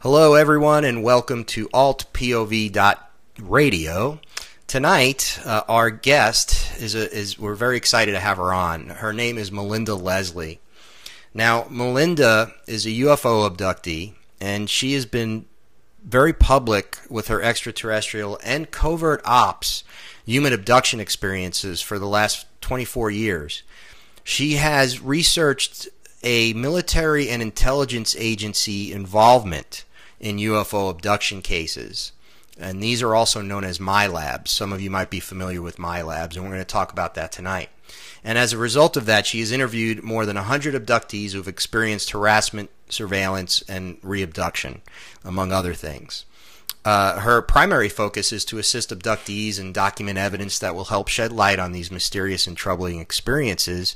Hello, everyone, and welcome to altPOV.radio. Tonight, our guest we're very excited to have her on. Her name is Melinda Leslie. Now, Melinda is a UFO abductee, and she has been very public with her extraterrestrial and covert ops human abduction experiences for the last 24 years. She has researched a military and intelligence agency involvement in UFO abduction cases. And these are also known as MILABs. Some of you might be familiar with MILABs, and we're going to talk about that tonight. And as a result of that, she has interviewed more than 100 abductees who have experienced harassment, surveillance, and re-abduction, among other things. Her primary focus is to assist abductees and document evidence that will help shed light on these mysterious and troubling experiences.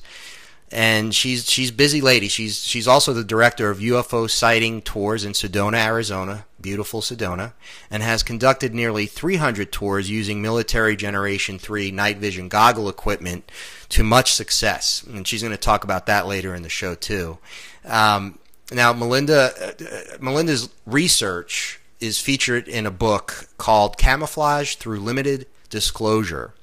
And she's a busy lady. She's also the director of UFO Sighting Tours in Sedona, Arizona, beautiful Sedona, and has conducted nearly 300 tours using military Generation 3 night vision goggle equipment to much success. And she's going to talk about that later in the show too. Now, Melinda's research is featured in a book called Camouflage Through Limited Disclosure: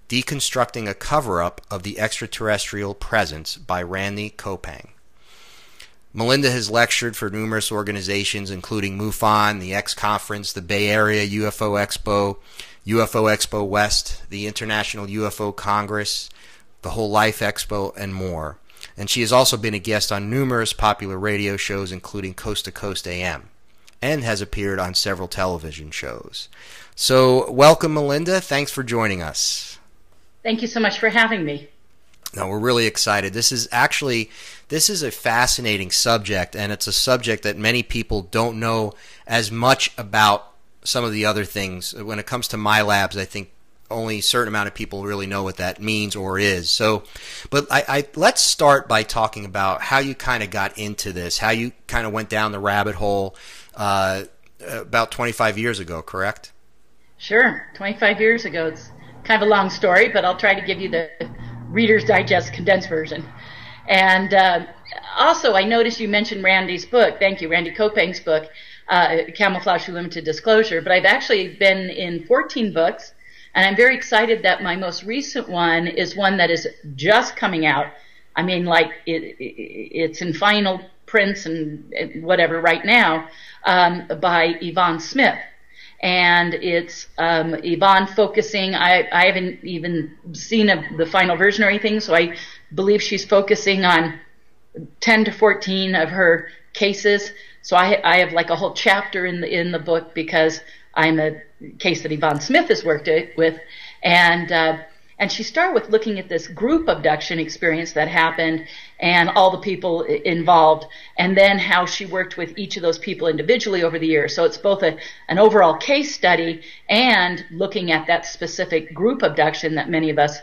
Deconstructing a Cover-Up of the Extraterrestrial Presence by Randy Kopang. Melinda has lectured for numerous organizations including MUFON, the X Conference, the Bay Area UFO Expo, UFO Expo West, the International UFO Congress, the Whole Life Expo, and more. And she has also been a guest on numerous popular radio shows including Coast to Coast AM, and has appeared on several television shows. So welcome, Melinda. Thanks for joining us. Thank you so much for having me. No, we're really excited. This is a fascinating subject, and it's a subject that many people don't know as much about some of the other things. When it comes to MILABs, I think only a certain amount of people really know what that means or is. So, but let's start by talking about how you kind of got into this, how you kind of went down the rabbit hole about 25 years ago, correct? Sure, 25 years ago. It's kind of a long story, but I'll try to give you the Reader's Digest condensed version. And also, I noticed you mentioned Randy's book. Thank you, Randy Kopang's book, Camouflage Through Limited Disclosure. But I've actually been in 14 books, and I'm very excited that my most recent one is one that is just coming out. I mean, like, it's in final prints and whatever right now, by Yvonne Smith. And it's Yvonne focusing, I haven't even seen the final version or anything, so I believe she's focusing on 10 to 14 of her cases. So I have like a whole chapter in the book because I'm a case that Yvonne Smith has worked with. And she started with looking at this group abduction experience that happened and all the people involved, and then how she worked with each of those people individually over the years. So it's both an overall case study and looking at that specific group abduction that many of us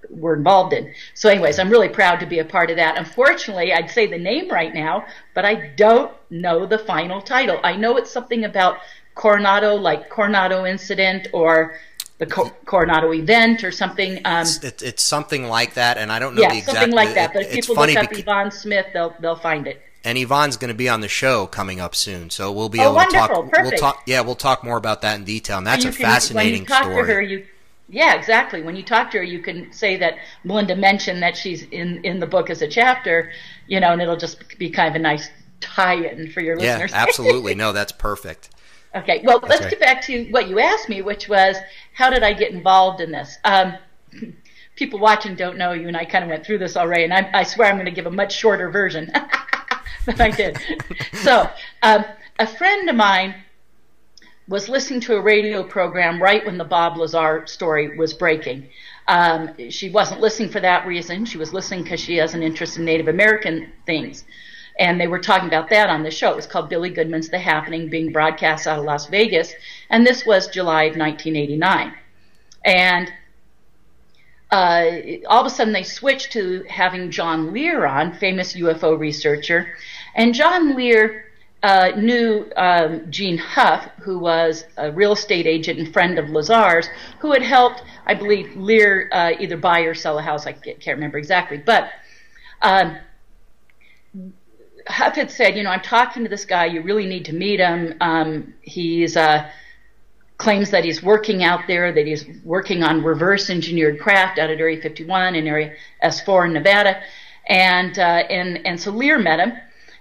were involved in. So anyways, I'm really proud to be a part of that. Unfortunately, I'd say the name right now, but I don't know the final title. I know it's something about Coronado, like Coronado Incident, or the Coronado event or something. It's something like that, and I don't know the exact. Something like that. But if people look up Yvonne Smith, they'll find it. And Yvonne's going to be on the show coming up soon, so we'll be able to talk. Perfect. We'll talk more about that in detail, and that's a fascinating story. When you talk story. to her, yeah, exactly. When you talk to her, you can say that Melinda mentioned that she's in the book as a chapter, and it'll just be kind of a nice tie-in for your listeners. Yeah, absolutely. No, that's perfect. Okay, well, let's get back to what you asked me, which was, how did I get involved in this? People watching don't know you, and I kind of went through this already, and I swear I'm going to give a much shorter version than I did. So, a friend of mine was listening to a radio program right when the Bob Lazar story was breaking. She wasn't listening for that reason. She was listening because she has an interest in Native American things. And they were talking about that on the show. It was called Billy Goodman's The Happening, being broadcast out of Las Vegas. And this was July of 1989. And all of a sudden they switched to having John Lear on, famous UFO researcher. And John Lear knew Gene Huff, who was a real estate agent and friend of Lazar's, who had helped, I believe, Lear either buy or sell a house. I can't remember exactly. But Huff had said, you know, I'm talking to this guy. You really need to meet him. He's claims that he's working out there, that he's working on reverse engineered craft out at Area 51 and Area S4 in Nevada. And so Lear met him.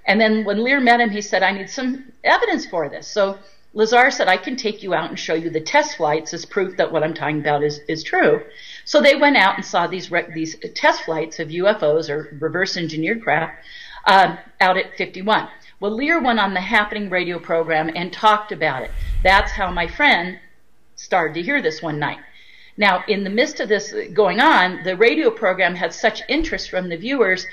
And then when Lear met him, he said, I need some evidence for this. So Lazar said, I can take you out and show you the test flights as proof that what I'm talking about is true. So they went out and saw these test flights of UFOs or reverse engineered craft out at 51. Well, Lear went on the Happening radio program and talked about it. That's how my friend started to hear this one night. Now, in the midst of this going on, the radio program had such interest from the viewers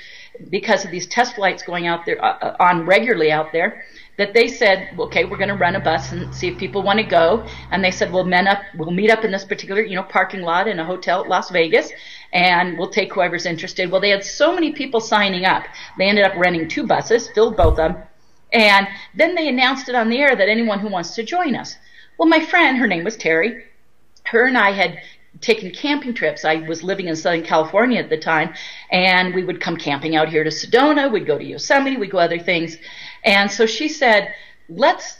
because of these test flights going out there on regularly out there, that they said, okay, we're going to run a bus and see if people want to go. And they said, we'll meet up in this particular, you know, parking lot in a hotel at Las Vegas, and we'll take whoever's interested. Well, they had so many people signing up. They ended up renting 2 buses, filled both of them, and then they announced it on the air that anyone who wants to join us. Well, my friend, her name was Terry, her and I had taken camping trips. I was living in Southern California at the time, and we would come camping out here to Sedona. We'd go to Yosemite. We'd go other things. And so she said, let's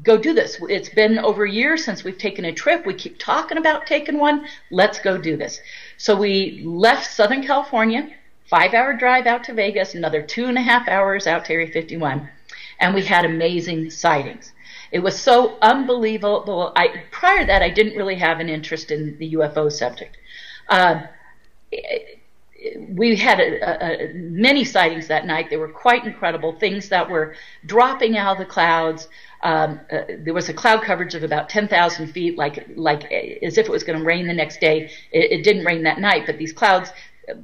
go do this. It's been over a year since we've taken a trip. We keep talking about taking one. Let's go do this. So we left Southern California, 5-hour drive out to Vegas, another 2.5 hours out to Area 51. And we had amazing sightings. It was so unbelievable. Prior to that, I didn't really have an interest in the UFO subject. We had many sightings that night. They were quite incredible, things that were dropping out of the clouds. There was a cloud coverage of about 10,000 feet, like as if it was going to rain the next day. It didn't rain that night, but these clouds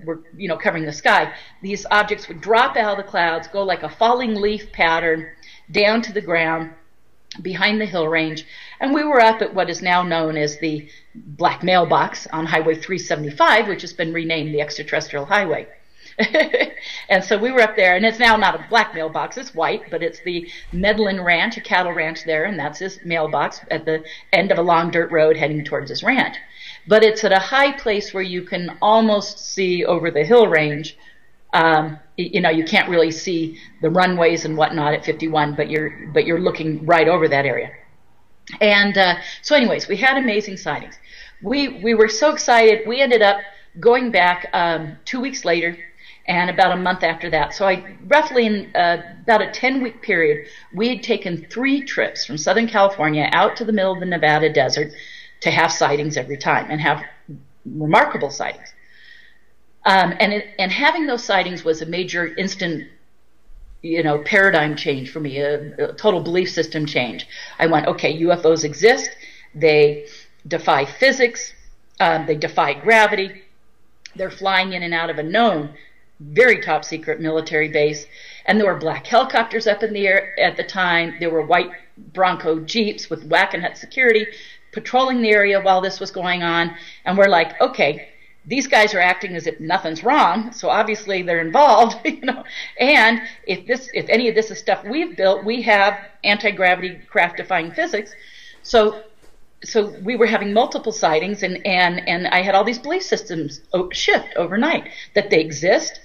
were, you know, covering the sky. These objects would drop out of the clouds, go like a falling leaf pattern down to the ground behind the hill range, and we were up at what is now known as the Black Mailbox on Highway 375, which has been renamed the Extraterrestrial Highway. And so we were up there, and it's now not a black mailbox, it's white, but it's the Medlin Ranch, a cattle ranch there, and that's his mailbox at the end of a long dirt road heading towards his ranch. But it's at a high place where you can almost see over the hill range. You know, you can't really see the runways and whatnot at 51, but you're looking right over that area. And so anyways, we had amazing sightings. We were so excited. We ended up going back 2 weeks later and about a month after that. So roughly in about a 10-week period, we had taken 3 trips from Southern California out to the middle of the Nevada desert to have sightings every time and have remarkable sightings. And having those sightings was a major instant, you know, paradigm change for me, a total belief system change. I went, okay, UFOs exist. They defy physics. They defy gravity. They're flying in and out of a known, very top secret military base. And there were black helicopters up in the air at the time. There were white Bronco Jeeps with whack-a-nut security patrolling the area while this was going on. And we're like, okay, these guys are acting as if nothing's wrong, so obviously they're involved, you know. And if any of this is stuff we've built, we have anti-gravity craft-defying physics. So we were having multiple sightings, and I had all these belief systems shift overnight, that they exist,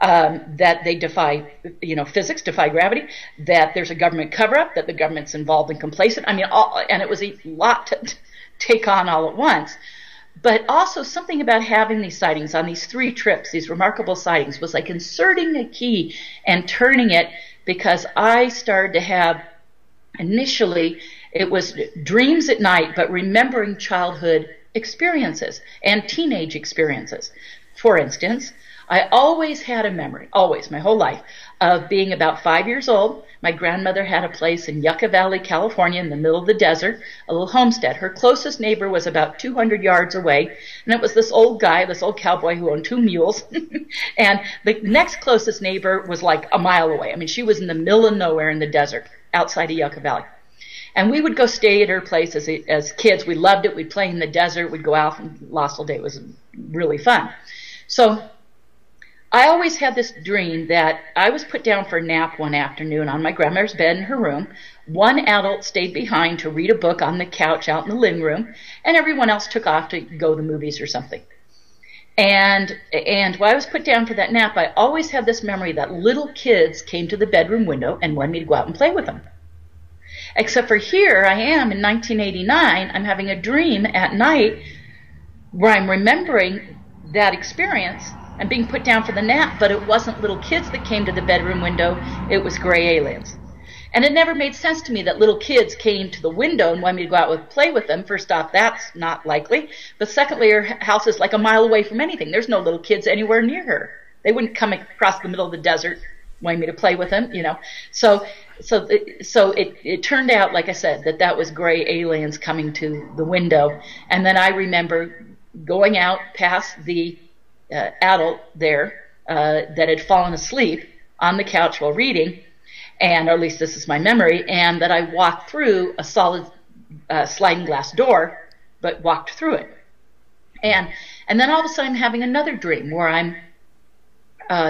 that they defy, you know, physics, defy gravity, that there's a government cover-up, that the government's involved and complacent. I mean, and it was a lot to take on all at once. But also something about having these sightings on these 3 trips, these remarkable sightings, was like inserting a key and turning it, because I started to have, initially, it was dreams at night, but remembering childhood experiences and teenage experiences. For instance, I always had a memory, always, my whole life, of being about 5 years old. My grandmother had a place in Yucca Valley, California, in the middle of the desert, a little homestead. Her closest neighbor was about 200 yards away, and it was this old guy, this old cowboy who owned 2 mules. And the next closest neighbor was like a mile away. I mean, she was in the middle of nowhere in the desert, outside of Yucca Valley. And we would go stay at her place as kids. We loved it. We'd play in the desert. We'd go out and lost all day. It was really fun. So I always had this dream that I was put down for a nap one afternoon on my grandmother's bed in her room. One adult stayed behind to read a book on the couch out in the living room, and everyone else took off to go to the movies or something. And while I was put down for that nap, I always had this memory that little kids came to the bedroom window and wanted me to go out and play with them. Except for here I am in 1989, I'm having a dream at night where I'm remembering that experience and being put down for the nap, but it wasn't little kids that came to the bedroom window, it was gray aliens. And it never made sense to me that little kids came to the window and wanted me to go out and play with them. First off, that's not likely. But secondly, her house is like a mile away from anything. There's no little kids anywhere near her. They wouldn't come across the middle of the desert wanting me to play with them, you know. So it turned out, like I said, that was gray aliens coming to the window. And then I remember going out past the adult there that had fallen asleep on the couch while reading, and or at least this is my memory, and that I walked through a solid sliding glass door, but walked through it. And then all of a sudden I'm having another dream where I'm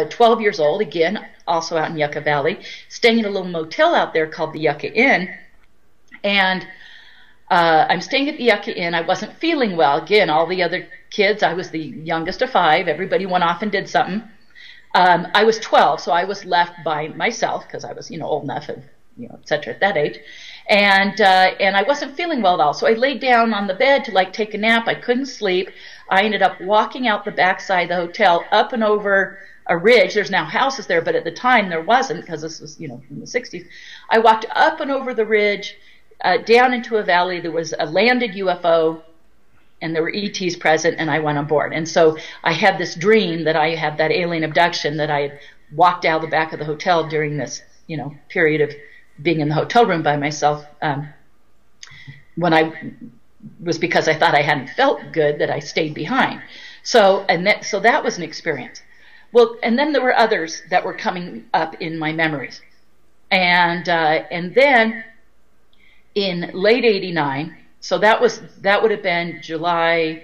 12 years old, again, also out in Yucca Valley, staying in a little motel out there called the Yucca Inn. And I'm staying at the Yucca Inn. I wasn't feeling well. Again, all the other kids, I was the youngest of 5. Everybody went off and did something. I was 12, so I was left by myself because I was, old enough and, et cetera, at that age. And I wasn't feeling well at all. So I laid down on the bed to take a nap. I couldn't sleep. I ended up walking out the backside of the hotel up and over a ridge. There's now houses there, but at the time there wasn't because this was, in the 60s. I walked up and over the ridge, down into a valley. There was a landed UFO, and there were ETs present, and I went on board. And so I had this dream that I had that alien abduction, that I had walked out the back of the hotel during this, period of being in the hotel room by myself. When I was, because I thought I hadn't felt good, that I stayed behind. So that was an experience. Well, and then there were others that were coming up in my memories. And then in late 89, so that would have been July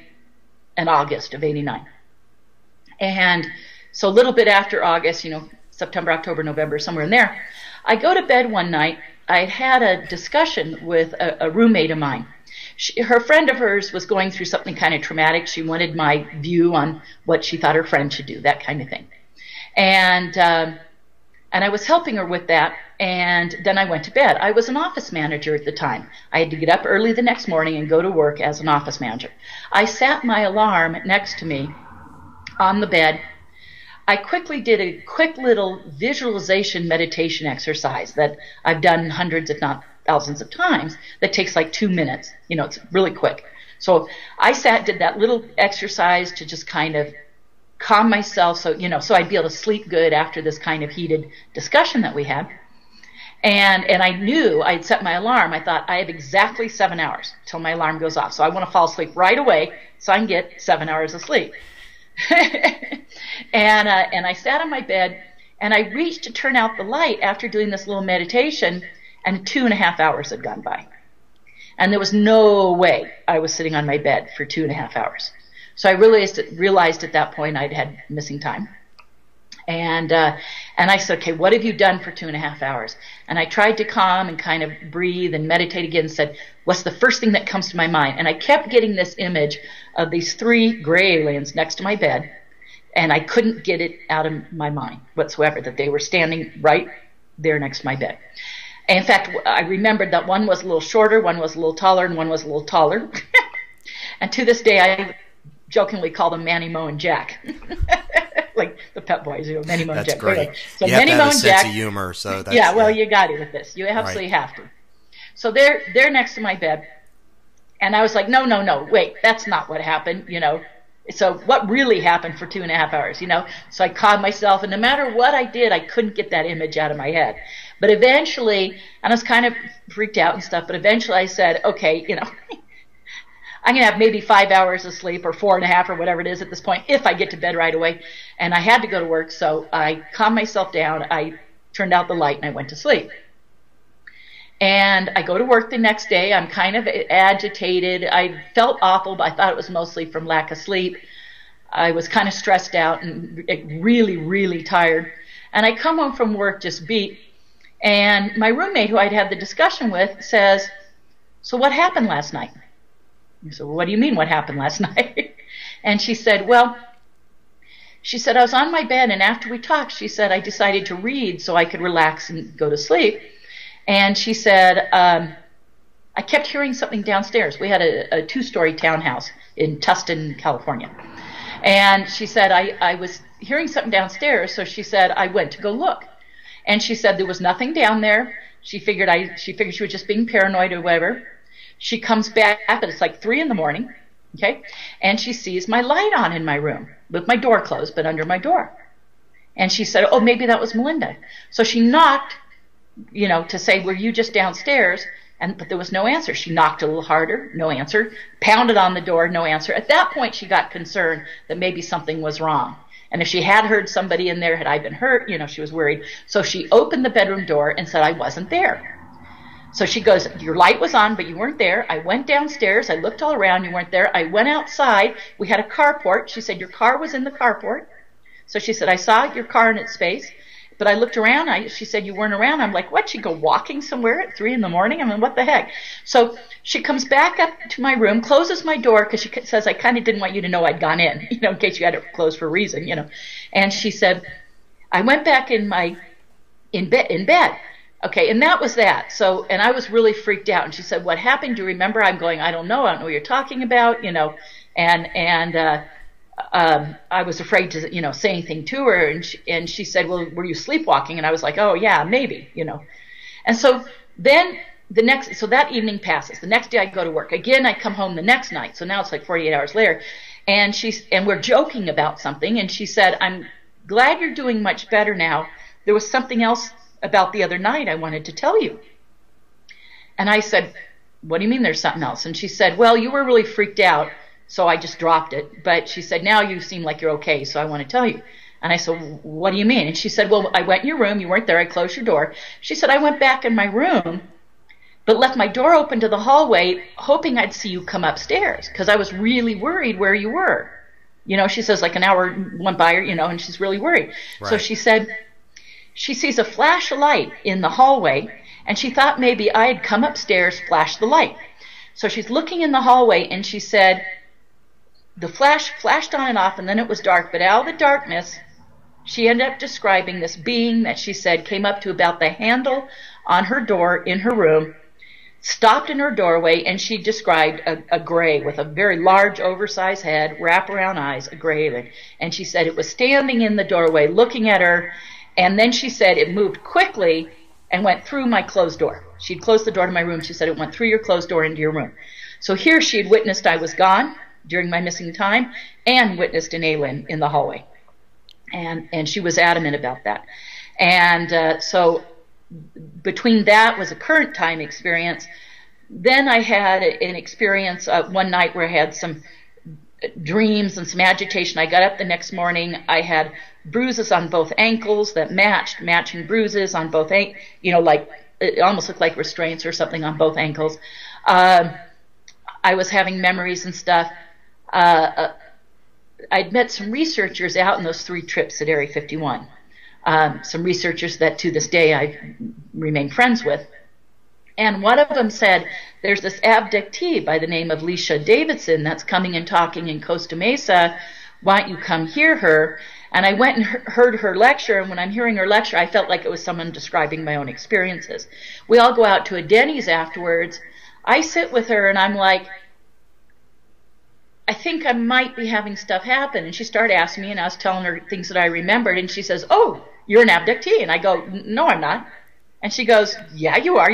and August of 89. And so a little bit after August, September, October, November, somewhere in there, I go to bed one night. I had a discussion with a roommate of mine. Her friend of hers was going through something kind of traumatic. She wanted my view on what she thought her friend should do, that kind of thing. And I was helping her with that, and then I went to bed. I was an office manager at the time. I had to get up early the next morning and go to work as an office manager. I sat my alarm next to me on the bed. I quickly did a quick little visualization meditation exercise that I've done hundreds, if not thousands of times, that takes 2 minutes. It's really quick. So I did that little exercise to just kind of calm myself, so I'd be able to sleep good after this kind of heated discussion that we had. And I knew I'd set my alarm. I thought I have exactly 7 hours till my alarm goes off. So I want to fall asleep right away so I can get 7 hours of sleep. and I sat on my bed, and I reached to turn out the light after doing this little meditation, and 2.5 hours had gone by. And there was no way I was sitting on my bed for 2.5 hours. So I realized at that point I'd had missing time. And I said, okay, what have you done for 2.5 hours? And I tried to calm and kind of breathe and meditate again, and said, what's the first thing that comes to my mind? And I kept getting this image of these 3 gray aliens next to my bed, and I couldn't get it out of my mind whatsoever, that they were standing right there next to my bed. And in fact, I remembered that one was a little shorter, one was a little taller, and one was a little taller. And to this day, I jokingly call them Manny, Mo, and Jack. Like the Pep Boys, Manny, Mo, and Jack. That's great. Anyway, so you Manny, have to Mo, have a and sense Jack. of humor. So that's, yeah, well, you got it with this. You absolutely right. have to. So they're next to my bed. And I was like, no, wait, that's not what happened, So what really happened for 2.5 hours, So I calmed myself, and no matter what I did, I couldn't get that image out of my head. But eventually, and I was kind of freaked out and stuff, but eventually I said, okay, I'm going to have maybe 5 hours of sleep, or 4.5, or whatever it is at this point, if I get to bed right away. And I had to go to work, so I calmed myself down. I turned out the light, and I went to sleep. And I go to work the next day. I'm kind of agitated. I felt awful, but I thought it was mostly from lack of sleep. I was kind of stressed out and really, really tired. And I come home from work just beat. And my roommate, who I'd had the discussion with, says, so what happened last night? I said, well, what do you mean what happened last night? And she said, well, She said, I was on my bed, and after we talked, she said, I decided to read so I could relax and go to sleep. And she said, I kept hearing something downstairs. We had a 2-story townhouse in Tustin, California. And she said, I was hearing something downstairs, so she said, I went to go look. And she said there was nothing down there. She figured she was just being paranoid or whatever. She comes back, but it's like 3 in the morning, okay? And she sees my light on in my room, with my door closed, but under my door. And she said, oh, maybe that was Melinda. So she knocked, to say, were you just downstairs? But there was no answer. She knocked a little harder, no answer. Pounded on the door, no answer. At that point, she got concerned that maybe something was wrong. And if she had heard somebody in there, had I been hurt, she was worried. So she opened the bedroom door and said, I wasn't there. So she goes, your light was on, but you weren't there. I went downstairs. I looked all around. You weren't there. I went outside. We had a carport. She said, your car was in the carport. So she said, I saw your car in its space. But I looked around. She said, you weren't around. I'm like, what? She'd go walking somewhere at 3 in the morning? I mean, what the heck? So she comes back up to my room, closes my door, because she says, I kind of didn't want you to know I'd gone in, in case you had it closed for a reason, And she said, I went back in bed. Okay, and that was that. So, and I was really freaked out. And she said, what happened? Do you remember? I'm going, I don't know what you're talking about, I was afraid to, say anything to her. And she said, well, were you sleepwalking? And I was like, oh, yeah, maybe, And so then so that evening passes. The next day I go to work. Again, I come home the next night. So now it's like 48 hours later. And we're joking about something. And she said, I'm glad you're doing much better now. There was something else about the other night I wanted to tell you. And I said, what do you mean there's something else? And she said, well, you were really freaked out. So I just dropped it. But she said, now you seem like you're okay, so I want to tell you. And I said, what do you mean? And she said, well, I went in your room. You weren't there. I closed your door. She said, I went back in my room, but left my door open to the hallway, hoping I'd see you come upstairs, because I was really worried where you were. She says, like an hour went by her, and she's really worried. Right. So she said, she sees a flash of light in the hallway, and she thought maybe I had come upstairs, flashed the light. So she's looking in the hallway, and she said, the flash flashed on and off, and then it was dark. But out of the darkness, she ended up describing this being that she said came up to about the handle on her door in her room, stopped in her doorway, and she described a gray with a very large, oversized head, wraparound eyes, a gray. And she said it was standing in the doorway looking at her, and then she said it moved quickly and went through my closed door. She'd closed the door to my room. She said it went through your closed door into your room. So here she had witnessed I was gone during my missing time, and witnessed an alien in the hallway. And she was adamant about that. And so between that was a current time experience. Then I had an experience one night where I had some dreams and some agitation. I got up the next morning. I had bruises on both ankles that matching bruises on both, like it almost looked like restraints or something on both ankles. I was having memories and stuff. I'd met some researchers out in those 3 trips at Area 51. Some researchers that to this day I remain friends with. And one of them said, there's this abductee by the name of Leisha Davidson that's coming and talking in Costa Mesa. Why don't you come hear her? And I went and heard her lecture, and when I'm hearing her lecture, I felt like it was someone describing my own experiences. We all go out to a Denny's afterwards. I sit with her, and I'm like, I think I might be having stuff happen. And she started asking me, and I was telling her things that I remembered, and she says, oh, you're an abductee. And I go, no, I'm not. And she goes, yeah, you are.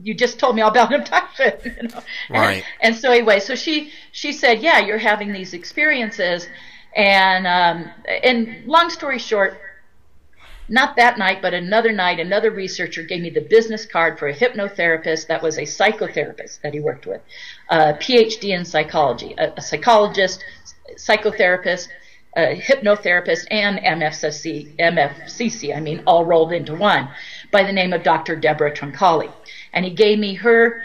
You just told me all about abduction. Right. And so anyway, so she said, yeah, you're having these experiences. And long story short, not that night, but another night, another researcher gave me the business card for a hypnotherapist that was a psychotherapist that he worked with, a PhD in psychology, a psychologist, psychotherapist, a hypnotherapist, and MFCC, all rolled into one, by the name of Dr. Deborah Troncalli. And he gave me her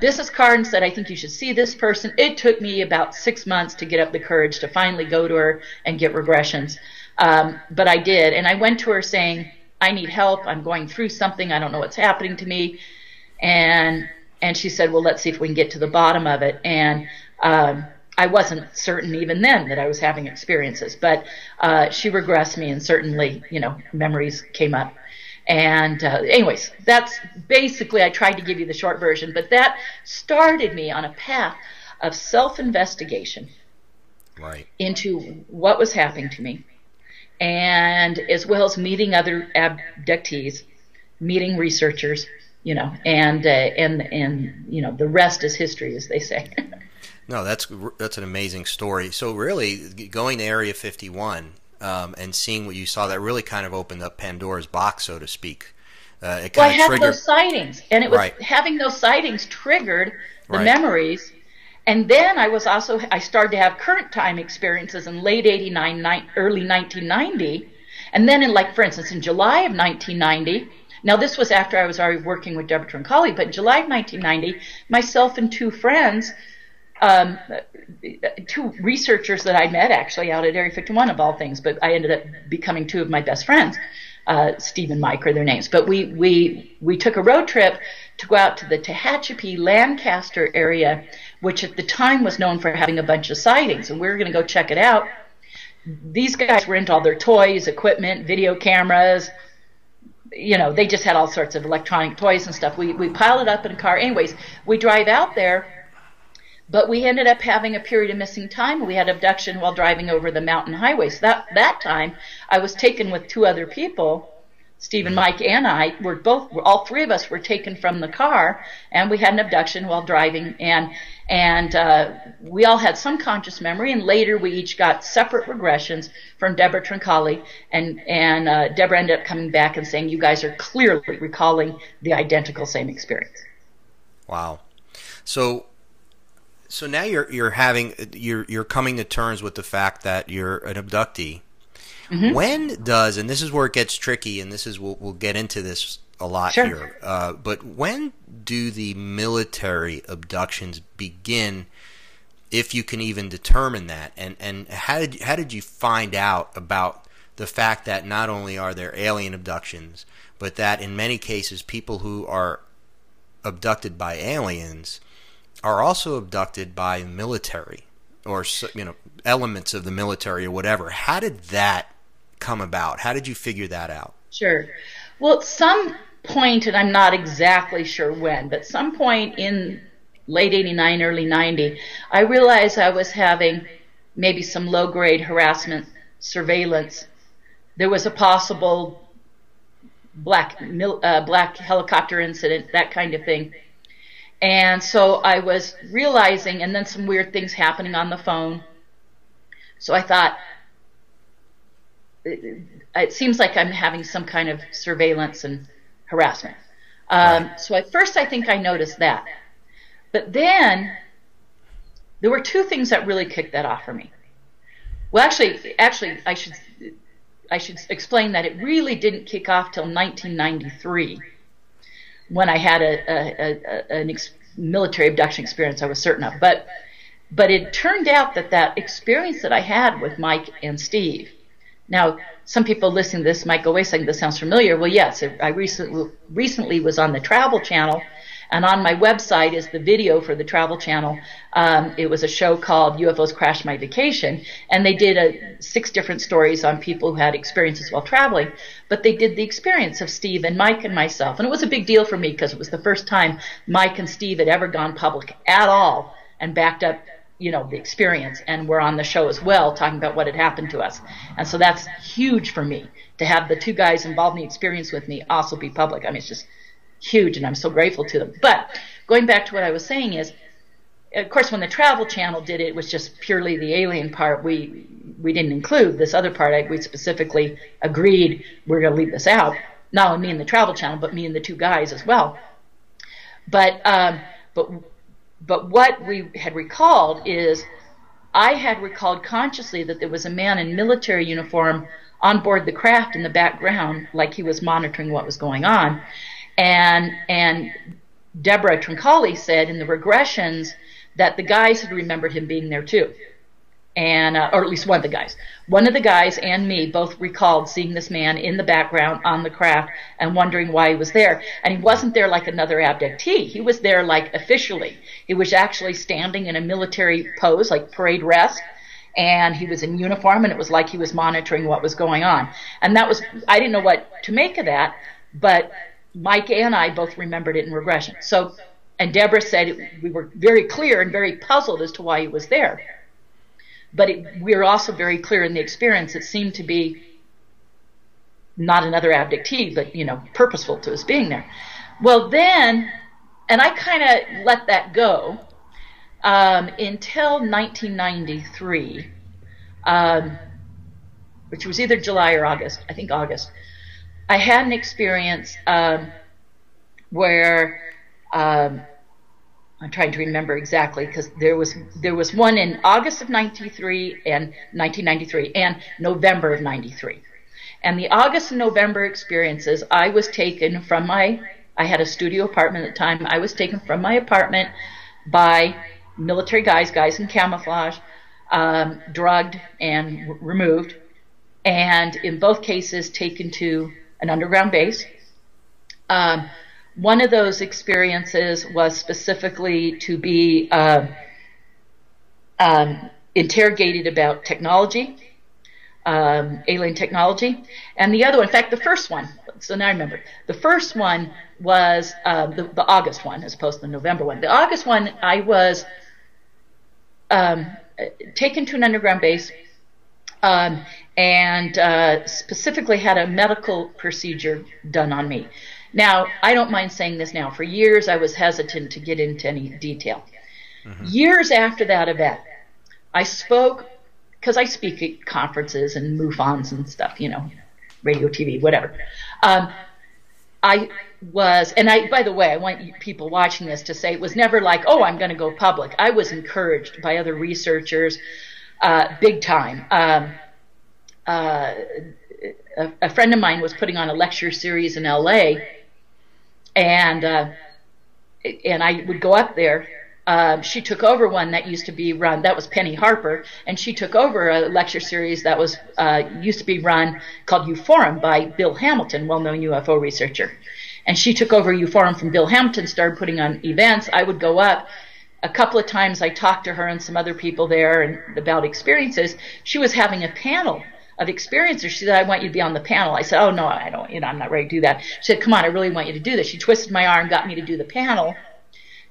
business card and said, I think you should see this person. It took me about 6 months to get up the courage to finally go to her and get regressions. But I did. And I went to her saying, I need help. I'm going through something. I don't know what's happening to me. And she said, well, let's see if we can get to the bottom of it. And I wasn't certain even then that I was having experiences, but she regressed me, and certainly, memories came up. And anyways, that's basically, I tried to give you the short version, but that started me on a path of self-investigation into what was happening to me, and as well as meeting other abductees, meeting researchers, and the rest is history, as they say. No, that's an amazing story. So really, going to Area 51 and seeing what you saw, that really kind of opened up Pandora's box, so to speak. I had those sightings, and it was having those sightings triggered the memories. And then I started to have current time experiences in late 89, early 1990. And then for instance, in July of 1990, now this was after I was already working with Deborah Troncalli, but in July of 1990, myself and two friends, two researchers that I met actually out at Area 51 of all things, but I ended up becoming two of my best friends. Steve and Mike are their names. But we took a road trip to go out to the Tehachapi, Lancaster area, which at the time was known for having a bunch of sightings, and we were going to go check it out. These guys were into all their toys, equipment, video cameras. They just had all sorts of electronic toys and stuff. We piled it up in a car. Anyways, we drive out there, but we ended up having a period of missing time. We had abduction while driving over the mountain highways. That time, I was taken with two other people. Steve and Mike and I all three of us were taken from the car, and we had an abduction while driving, and we all had some conscious memory, and later we each got separate regressions from Deborah Troncalli, and Deborah ended up coming back and saying, you guys are clearly recalling the identical same experience. Wow. So now you're coming to terms with the fact that you're an abductee. Mm-hmm. When does, and this is where it gets tricky, and this is we'll get into this a lot here, but when do the military abductions begin, if you can even determine that? And how did you find out about the fact that not only are there alien abductions, but that in many cases people who are abducted by aliens are also abducted by military or elements of the military or whatever? How did that come about? How did you figure that out? Sure. Well, at some point, and I'm not exactly sure when, but some point in late 89, early 90, I realized I was having maybe some low-grade harassment surveillance. There was a possible black helicopter incident, that kind of thing. And so I was realizing, and then some weird things happening on the phone. So I thought, it seems like I'm having some kind of surveillance and harassment. So at first I think I noticed that. But then there were two things that really kicked that off for me. Well, actually, I should explain that it really didn't kick off till 1993, when I had a military abduction experience I was certain of. But it turned out that experience that I had with Mike and Steve. Now, some people listening to this might go, wait a second, this sounds familiar. Well, yes, I recently was on the Travel Channel, and on my website is the video for the Travel Channel. It was a show called UFOs Crashed My Vacation, and they did 6 different stories on people who had experiences while traveling, but they did the experience of Steve and Mike and myself, and it was a big deal for me because it was the first time Mike and Steve had ever gone public at all and backed up the experience, and we're on the show as well talking about what had happened to us. And so that's huge for me to have the two guys involved in the experience with me also be public. I mean, it's just huge, and I'm so grateful to them. But going back to what I was saying is, of course, when the Travel Channel did it, it was just purely the alien part. We didn't include this other part. We specifically agreed we're going to leave this out. Not only me and the Travel Channel, but me and the two guys as well. But what we had recalled is, I had recalled consciously that there was a man in military uniform on board the craft in the background, like he was monitoring what was going on. And Deborah Troncalli said in the regressions that the guys had remembered him being there too. and or at least one of the guys. One of the guys and me both recalled seeing this man in the background on the craft and wondering why he was there. And he wasn't there like another abductee. He was there like officially. He was actually standing in a military pose, like parade rest, and he was in uniform, and it was like he was monitoring what was going on. And that was, I didn't know what to make of that, but Mike and I both remembered it in regression. So, and Deborah said we were very clear and very puzzled as to why he was there. But we were also very clear in the experience. It seemed to be not another abductee, but, you know, purposeful to us being there. Well, then, and I kind of let that go until 1993, which was either July or August. I think August. I had an experience where I'm trying to remember exactly, because there was one in August of 1993 and November of 93. And the August and November experiences, I was taken from I had a studio apartment at the time. I was taken from my apartment by military guys in camouflage, drugged and removed, and in both cases taken to an underground base. One of those experiences was specifically to be interrogated about technology, alien technology, and the other one, in fact, the first one, so now I remember, the first one was the August one as opposed to the November one. The August one, I was taken to an underground base and specifically had a medical procedure done on me. Now, I don't mind saying this now. For years, I was hesitant to get into any detail. Mm-hmm. Years after that event, I spoke, because I speak at conferences and MUFONs and stuff, you know, radio, TV, whatever. I was, and by the way, I want people watching this to say it was never like, oh, I'm going to go public. I was encouraged by other researchers, big time. A friend of mine was putting on a lecture series in LA, and I would go up there. She took over one that used to be run, that was Penny Harper, and she took over a lecture series that was used to be run called UFOrum by Bill Hamilton, well-known UFO researcher. And she took over UFOrum from Bill Hamilton, started putting on events. I would go up. A couple of times I talked to her and some other people there and about experiences. She was having a panel of experiencers. She said, I want you to be on the panel. I said, oh, no, I don't, I'm not ready to do that. She said, come on, I really want you to do this. She twisted my arm, got me to do the panel. A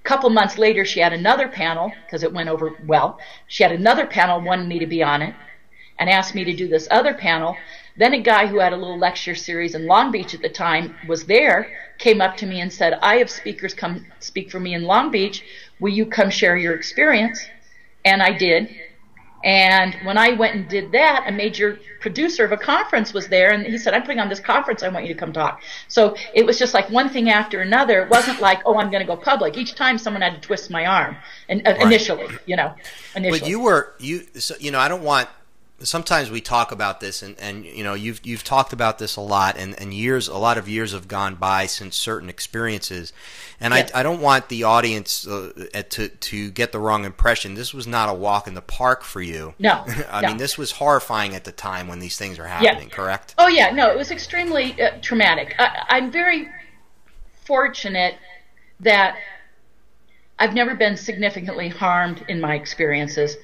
couple months later, she had another panel, because it went over well. She had another panel, wanted me to be on it, and asked me to do this other panel. Then a guy who had a little lecture series in Long Beach at the time was there, came up to me and said, I have speakers come speak for me in Long Beach. Will you come share your experience? And I did. And when I went and did that, a major producer of a conference was there, and he said, I'm putting on this conference, I want you to come talk. So it was just like one thing after another. It wasn't like, oh, I'm going to go public. Each time someone had to twist my arm, and initially. But I don't want, sometimes we talk about this, and you've talked about this a lot, and a lot of years have gone by since certain experiences, and yes. I don't want the audience to get the wrong impression. This was not a walk in the park for you. No. I mean, this was horrifying at the time when these things are happening, correct? Oh, yeah, no, it was extremely traumatic. I'm very fortunate that I've never been significantly harmed in my experiences.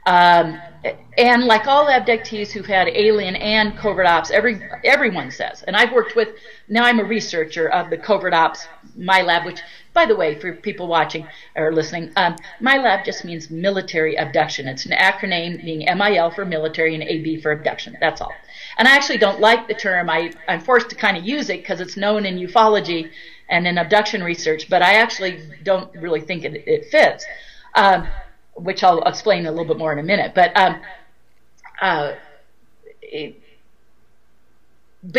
And like all abductees who've had alien and covert ops, everyone says, and I've worked with, now I'm a researcher of the covert-ops MILAB, which, by the way, for people watching or listening, MILAB just means military abduction. It's an acronym being MIL for military and AB for abduction. That's all. And I actually don't like the term. I'm forced to kind of use it because it's known in ufology and in abduction research, but I actually don't really think it fits. Which I'll explain a little bit more in a minute. But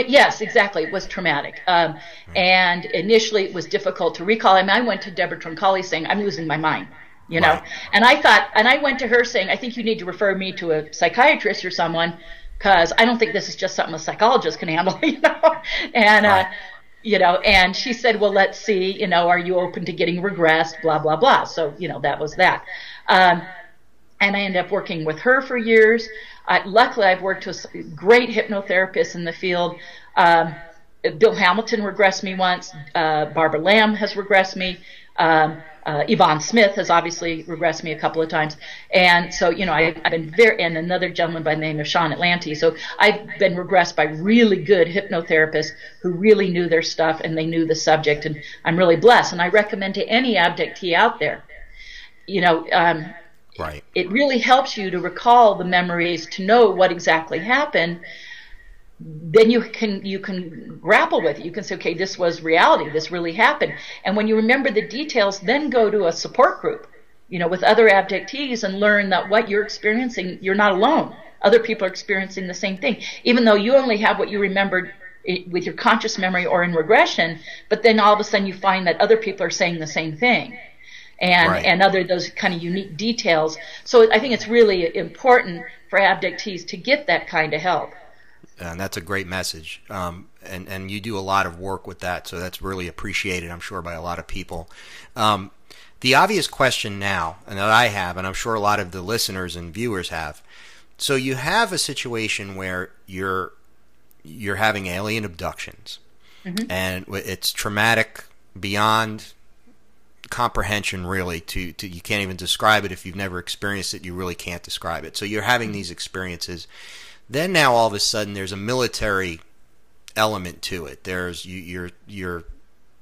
yes, exactly, it was traumatic. And initially it was difficult to recall. I mean, I went to Deborah Troncalli saying, I'm losing my mind, you know. Right. And I went to her saying, I think you need to refer me to a psychiatrist or someone, because I don't think this is just something a psychologist can handle, you know. And right. And she said, well, let's see, are you open to getting regressed, blah, blah, blah. So, that was that. and I ended up working with her for years. Luckily, I've worked with great hypnotherapists in the field. Bill Hamilton regressed me once. Barbara Lamb has regressed me. Yvonne Smith has obviously regressed me a couple of times. And so, I've been and another gentleman by the name of Sean Atlanti. So I've been regressed by really good hypnotherapists who really knew their stuff and they knew the subject. And I'm really blessed. And I recommend to any abductee out there, right. It really helps you to recall the memories, to know what exactly happened. Then you can grapple with it. You can say, okay, this was reality. This really happened. And when you remember the details, then go to a support group, with other abductees and learn that what you're experiencing, you're not alone. Other people are experiencing the same thing, even though you only have what you remembered with your conscious memory or in regression. But then all of a sudden you find that other people are saying the same thing. And those kind of unique details. So I think it's really important for abductees to get that kind of help. And that's a great message. And you do a lot of work with that, so that's really appreciated, I'm sure, by a lot of people. The obvious question now, and that I have, and I'm sure a lot of the listeners and viewers have, so you have a situation where you're having alien abductions, and it's traumatic beyond comprehension, really. To you can't even describe it. If you've never experienced it, you really can't describe it. So you're having these experiences. Then now all of a sudden there's a military element to it. There's you're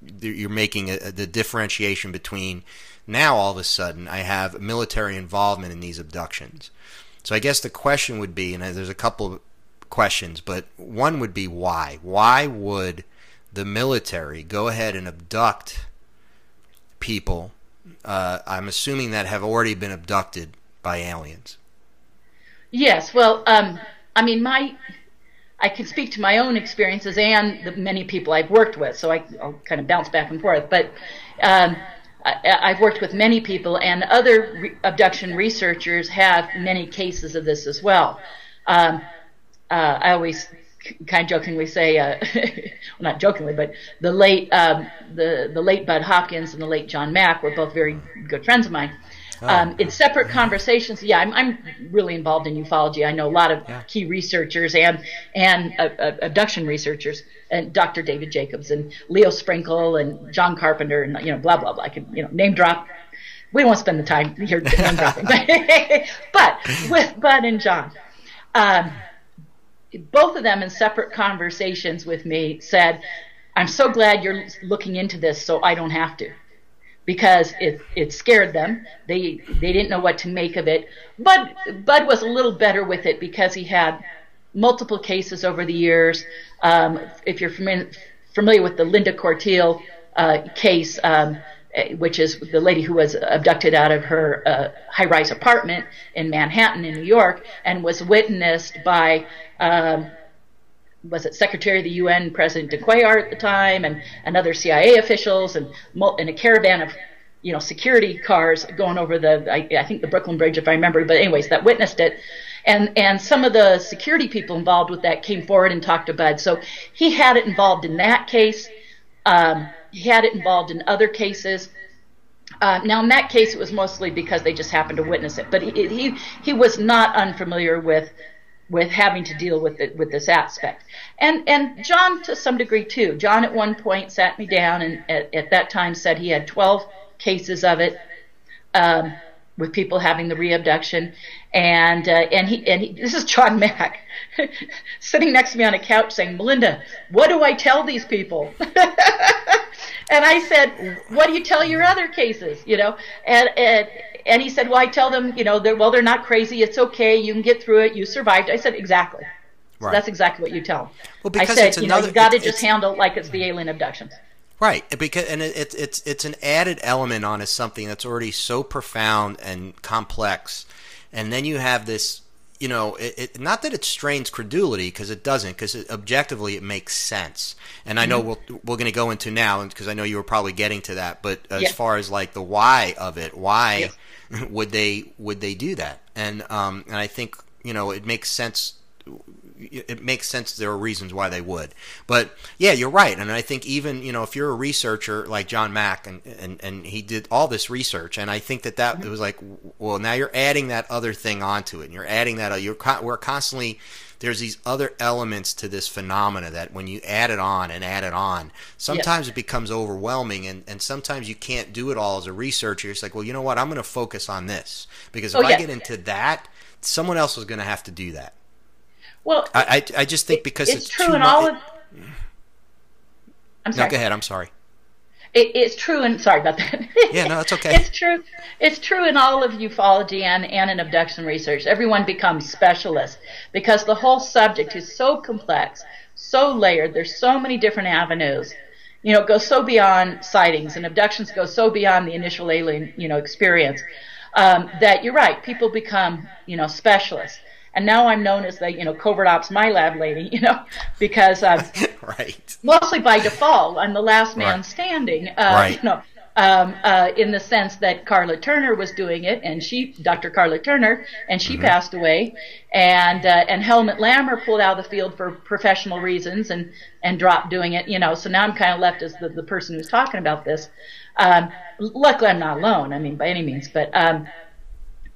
making the differentiation between, now all of a sudden I have military involvement in these abductions. So I guess the question would be, and there's a couple of questions, but one would be why? Why would the military go ahead and abduct people, I'm assuming, that have already been abducted by aliens? Yes, well, I can speak to my own experiences and the many people I've worked with, so I'll kind of bounce back and forth. But I've worked with many people, and other abduction researchers have many cases of this as well. I always kind of jokingly say, well, not jokingly, but the late Bud Hopkins and the late John Mack were both very good friends of mine. In separate conversations, I'm really involved in ufology. I know a lot of key researchers and abduction researchers, and Dr. David Jacobs and Leo Sprinkle and John Carpenter, and blah blah blah. I can name drop. We don't want to spend the time here name dropping, but with Bud and John, both of them in separate conversations with me said, "I'm so glad you're looking into this, so I don't have to." Because it scared them. They didn't know what to make of it. Bud was a little better with it because he had multiple cases over the years. If you're familiar with the Linda Cortile case, which is the lady who was abducted out of her high-rise apartment in Manhattan in New York and was witnessed by was it Secretary of the UN, President de Cuellar at the time, and other CIA officials, and a caravan of, security cars going over I think the Brooklyn Bridge, if I remember. But anyways, that witnessed it, and some of the security people involved with that came forward and talked to Bud. So he had it involved in that case. He had it involved in other cases. Now, in that case, it was mostly because they just happened to witness it. But he was not unfamiliar with having to deal with this aspect. And John, to some degree, too. John at one point sat me down and at that time said he had 12 cases of it, with people having the re-abduction. And he this is John Mack sitting next to me on a couch saying, "Melinda, what do I tell these people?" And I said, "What do you tell your other cases?" And he said, "Well, I tell them, they're not crazy. It's okay. You can get through it. You survived." I said, "Exactly." So that's exactly what you tell them. Well, because I said, you got to just handle it like it's the alien abductions. Right, because it's an added element on something that's already so profound and complex, and then you have this. Not that it strains credulity, because it doesn't, because objectively it makes sense. And I know we're going to go into now, because I know you were probably getting to that. But as far as like the why of it, why would they do that? And I think it makes sense it makes sense. There are reasons why they would. But yeah, you're right. And I think even, if you're a researcher like John Mack, and he did all this research, and I think that it was like, well, now you're adding that other thing onto it, and you're adding that. We're constantly, there's these other elements to this phenomena that when you add it on, sometimes it becomes overwhelming, and sometimes you can't do it all as a researcher. It's like, well, you know what? I'm going to focus on this, because if I get into that, someone else is going to have to do that. Well, I just think because it's true too in all of. I'm sorry. No, go ahead. I'm sorry. It's true, and sorry about that. Yeah, no, it's okay. It's true. It's true in all of ufology and in abduction research. Everyone becomes specialists because the whole subject is so complex, so layered. There's so many different avenues. It goes so beyond sightings, and abductions go so beyond the initial alien, experience, that you're right. People become, specialists. And now I'm known as the, covert-ops MILAB lady, because right. Mostly by default, I'm the last man standing, right. In the sense that Carla Turner was doing it, and Dr. Carla Turner, and she passed away, and Helmut Lammer pulled out of the field for professional reasons and dropped doing it, so now I'm kind of left as the person who's talking about this. Luckily, I'm not alone, by any means, but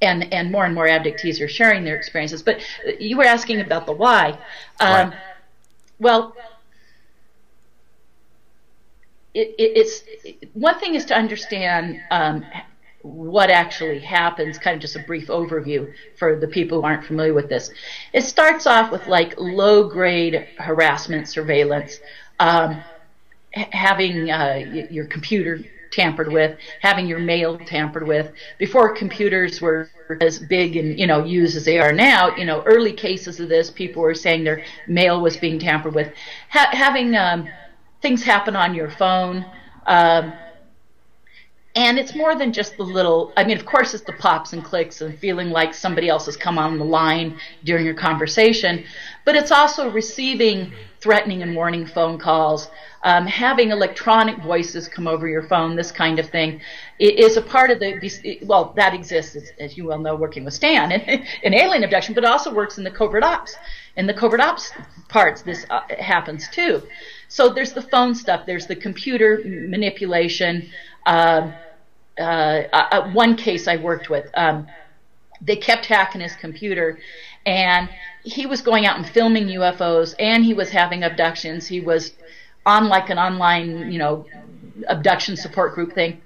and more abductees are sharing their experiences. But you were asking about the why. Right. Well, it's one thing is to understand what actually happens, kind of just a brief overview for the people who aren't familiar with this. It starts off with like low-grade harassment surveillance, having your computer tampered with, having your mail tampered with. Before computers were as big and used as they are now, early cases of this, people were saying their mail was being tampered with, having things happen on your phone, and it's more than just the little. Of course, it's the pops and clicks and feeling like somebody else has come on the line during your conversation, but it's also receiving threatening and warning phone calls. Having electronic voices come over your phone, this kind of thing, is a part of that exists, as you well know, working with Stan in alien abduction, but it also works in the covert ops. In the covert ops parts, this happens too. So there's the phone stuff, there's the computer manipulation. One case I worked with, they kept hacking his computer, and he was going out and filming UFOs, and he was having abductions. He was on like an online, abduction support group thing.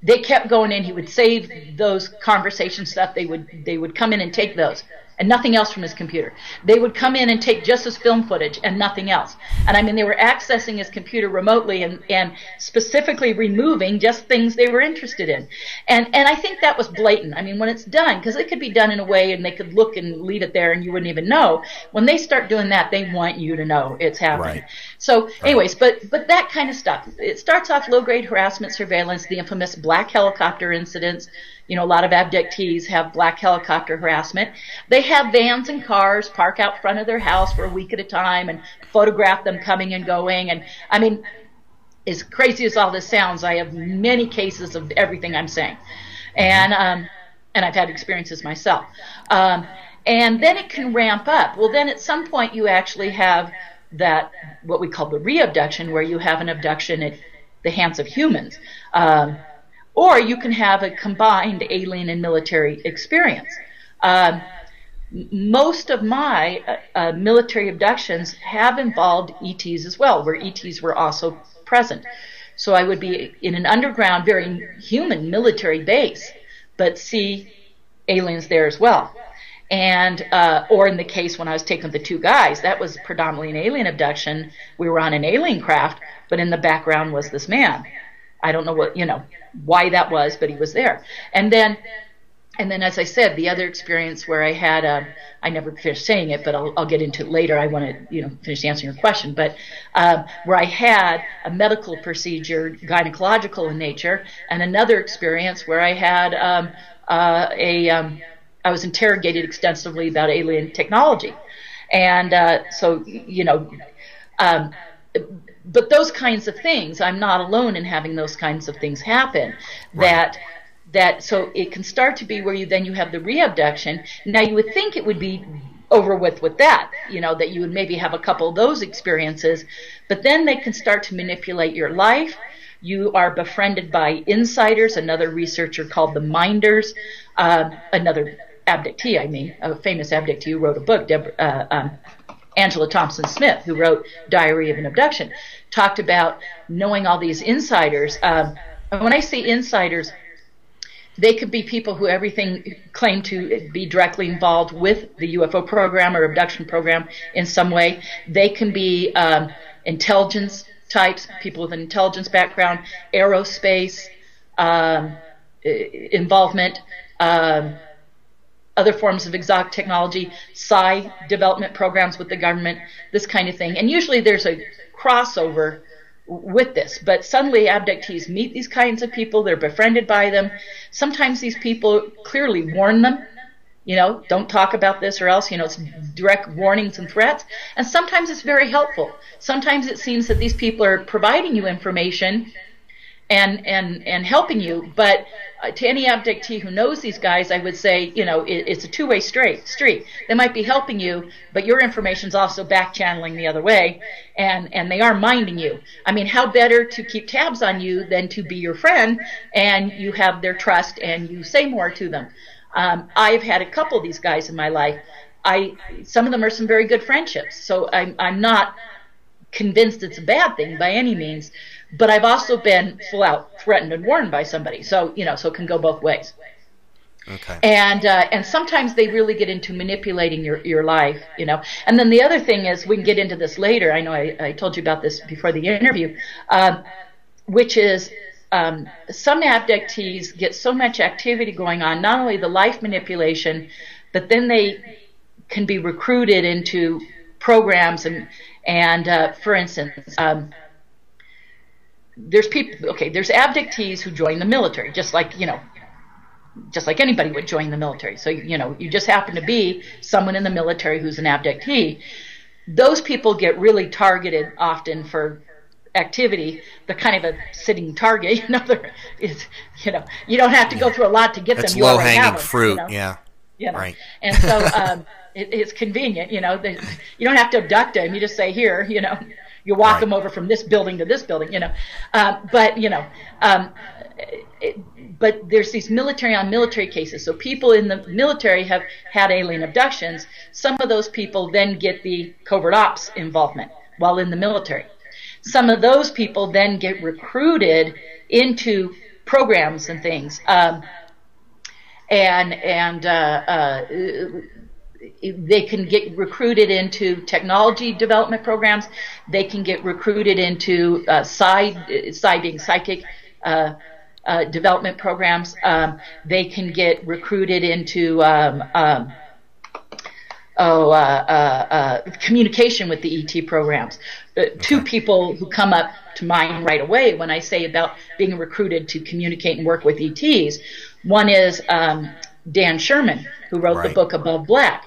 They kept going in. He would save those conversation stuff. They would come in and take those, and nothing else from his computer. They would come in and take just his film footage and nothing else. And they were accessing his computer remotely and specifically removing just things they were interested in. And I think that was blatant. When it's done, because it could be done in a way and they could look and leave it there and you wouldn't even know. When they start doing that, they want you to know it's happening. Right. So anyways, but that kind of stuff. It starts off low-grade harassment surveillance, the infamous black helicopter incidents. A lot of abductees have black helicopter harassment. They have vans and cars park out front of their house for a week at a time and photograph them coming and going. And as crazy as all this sounds, I have many cases of everything I'm saying. And I've had experiences myself. And then it can ramp up. Well, then at some point you actually have that, what we call the re-abduction, where you have an abduction at the hands of humans. Or you can have a combined alien and military experience. Most of my military abductions have involved ETs as well, where ETs were also present. So I would be in an underground, very human military base, but see aliens there as well. And or in the case when I was taking the two guys, that was predominantly an alien abduction. We were on an alien craft, but in the background was this man. I don't know why that was, but he was there. And then, as I said, the other experience where I had I never finished saying it, but I'll get into it later. I want to finish answering your question. But where I had a medical procedure, gynecological in nature, and another experience where I had I was interrogated extensively about alien technology, and but those kinds of things, I'm not alone in having those kinds of things happen. Right. So it can start to be where you have the re-abduction. Now you would think it would be over with that, you know, that you would maybe have a couple of those experiences, but then they can start to manipulate your life. You are befriended by insiders, another researcher called the Minders, another abductee, I mean, a famous abductee who wrote a book, Angela Thompson Smith, who wrote Diary of an Abduction, talked about knowing all these insiders. And when I say insiders, they could be people who claim to be directly involved with the UFO program or abduction program in some way. They can be intelligence types, people with an intelligence background, aerospace involvement, other forms of exotic technology, psi development programs with the government, this kind of thing. And usually there's a crossover with this, but suddenly abductees meet these kinds of people, they're befriended by them. Sometimes these people clearly warn them, you know, don't talk about this or else, you know, it's direct warnings and threats. And sometimes it's very helpful. Sometimes it seems that these people are providing you information and helping you, but to any abductee who knows these guys, I would say, you know, it's a two-way street. They might be helping you, but your information's also back-channeling the other way, and they are minding you. I mean, how better to keep tabs on you than to be your friend, and you have their trust, and you say more to them. I've had a couple of these guys in my life. Some of them are some very good friendships, so I'm not convinced it's a bad thing by any means. But I've also been full out threatened and warned by somebody, so you know, so it can go both ways. Okay. And sometimes they really get into manipulating your life, you know. And then the other thing is, we can get into this later. I know I told you about this before the interview, which is some abductees get so much activity going on, not only the life manipulation, but then they can be recruited into programs and for instance. There's abductees who join the military, just like anybody would join the military. So, you know, you just happen to be someone in the military who's an abductee. Those people get really targeted often for activity. They're kind of a sitting target, you know. You don't have to go through a lot to get That's them. You already have low-hanging them, fruit, you know? yeah. You know? Right. And so it's convenient, you know. You don't have to abduct them. You just say, here, you know. You walk them over from this building to this building, you know. But there's these military on military cases. So people in the military have had alien abductions. Some of those people then get the covert ops involvement while in the military. Some of those people then get recruited into programs and things. They can get recruited into technology development programs. They can get recruited into psi being psychic development programs. They can get recruited into communication with the ET programs. Two people who come up to mind right away when I say about being recruited to communicate and work with ETs. One is Dan Sherman, who wrote the book Above Black.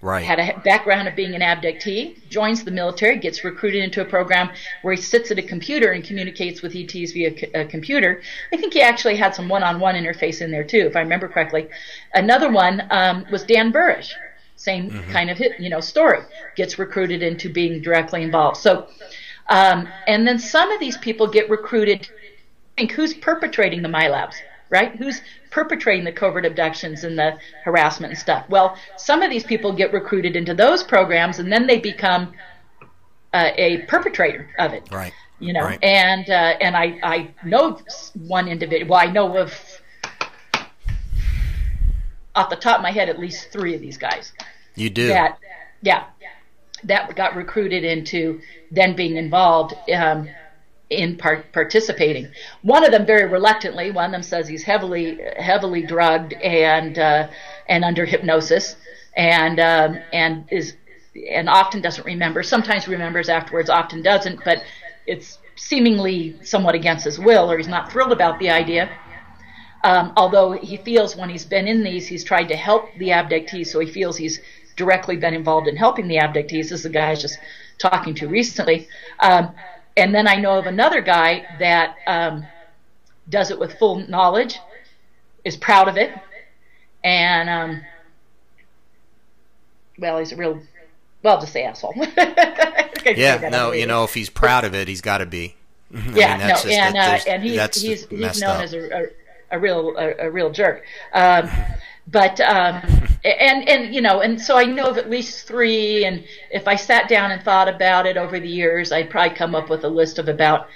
Right. Had a background of being an abductee, joins the military, gets recruited into a program where he sits at a computer and communicates with ETs via a computer. I think he actually had some one-on-one interface in there too, if I remember correctly. Another one was Dan Burrish. Same kind of story. Gets recruited into being directly involved. So, and then some of these people get recruited. Think who's perpetrating the MILABs, right? Who's perpetrating the covert abductions and the harassment and stuff? Well, some of these people get recruited into those programs, and then they become a perpetrator of it. Right. You know, right. And I know one individual. Well, I know of, off the top of my head, at least 3 of these guys. You do? That got recruited into then being involved in participating. One of them very reluctantly. One of them says he's heavily drugged and under hypnosis, and often doesn't remember. Sometimes remembers afterwards, often doesn't. But it's seemingly somewhat against his will, or he's not thrilled about the idea. Although he feels when he's been in these, he's tried to help the abductees, so he feels he's directly been involved in helping the abductees. This is the guy I was just talking to recently. And then I know of another guy that does it with full knowledge, is proud of it, and well, he's a real, well, I'll just say asshole. Yeah, no, you know, if he's proud of it, he's got to be. Yeah, I mean, and he's known as a real jerk. But and you know, and so I know of at least 3, and if I sat down and thought about it over the years, I'd probably come up with a list of about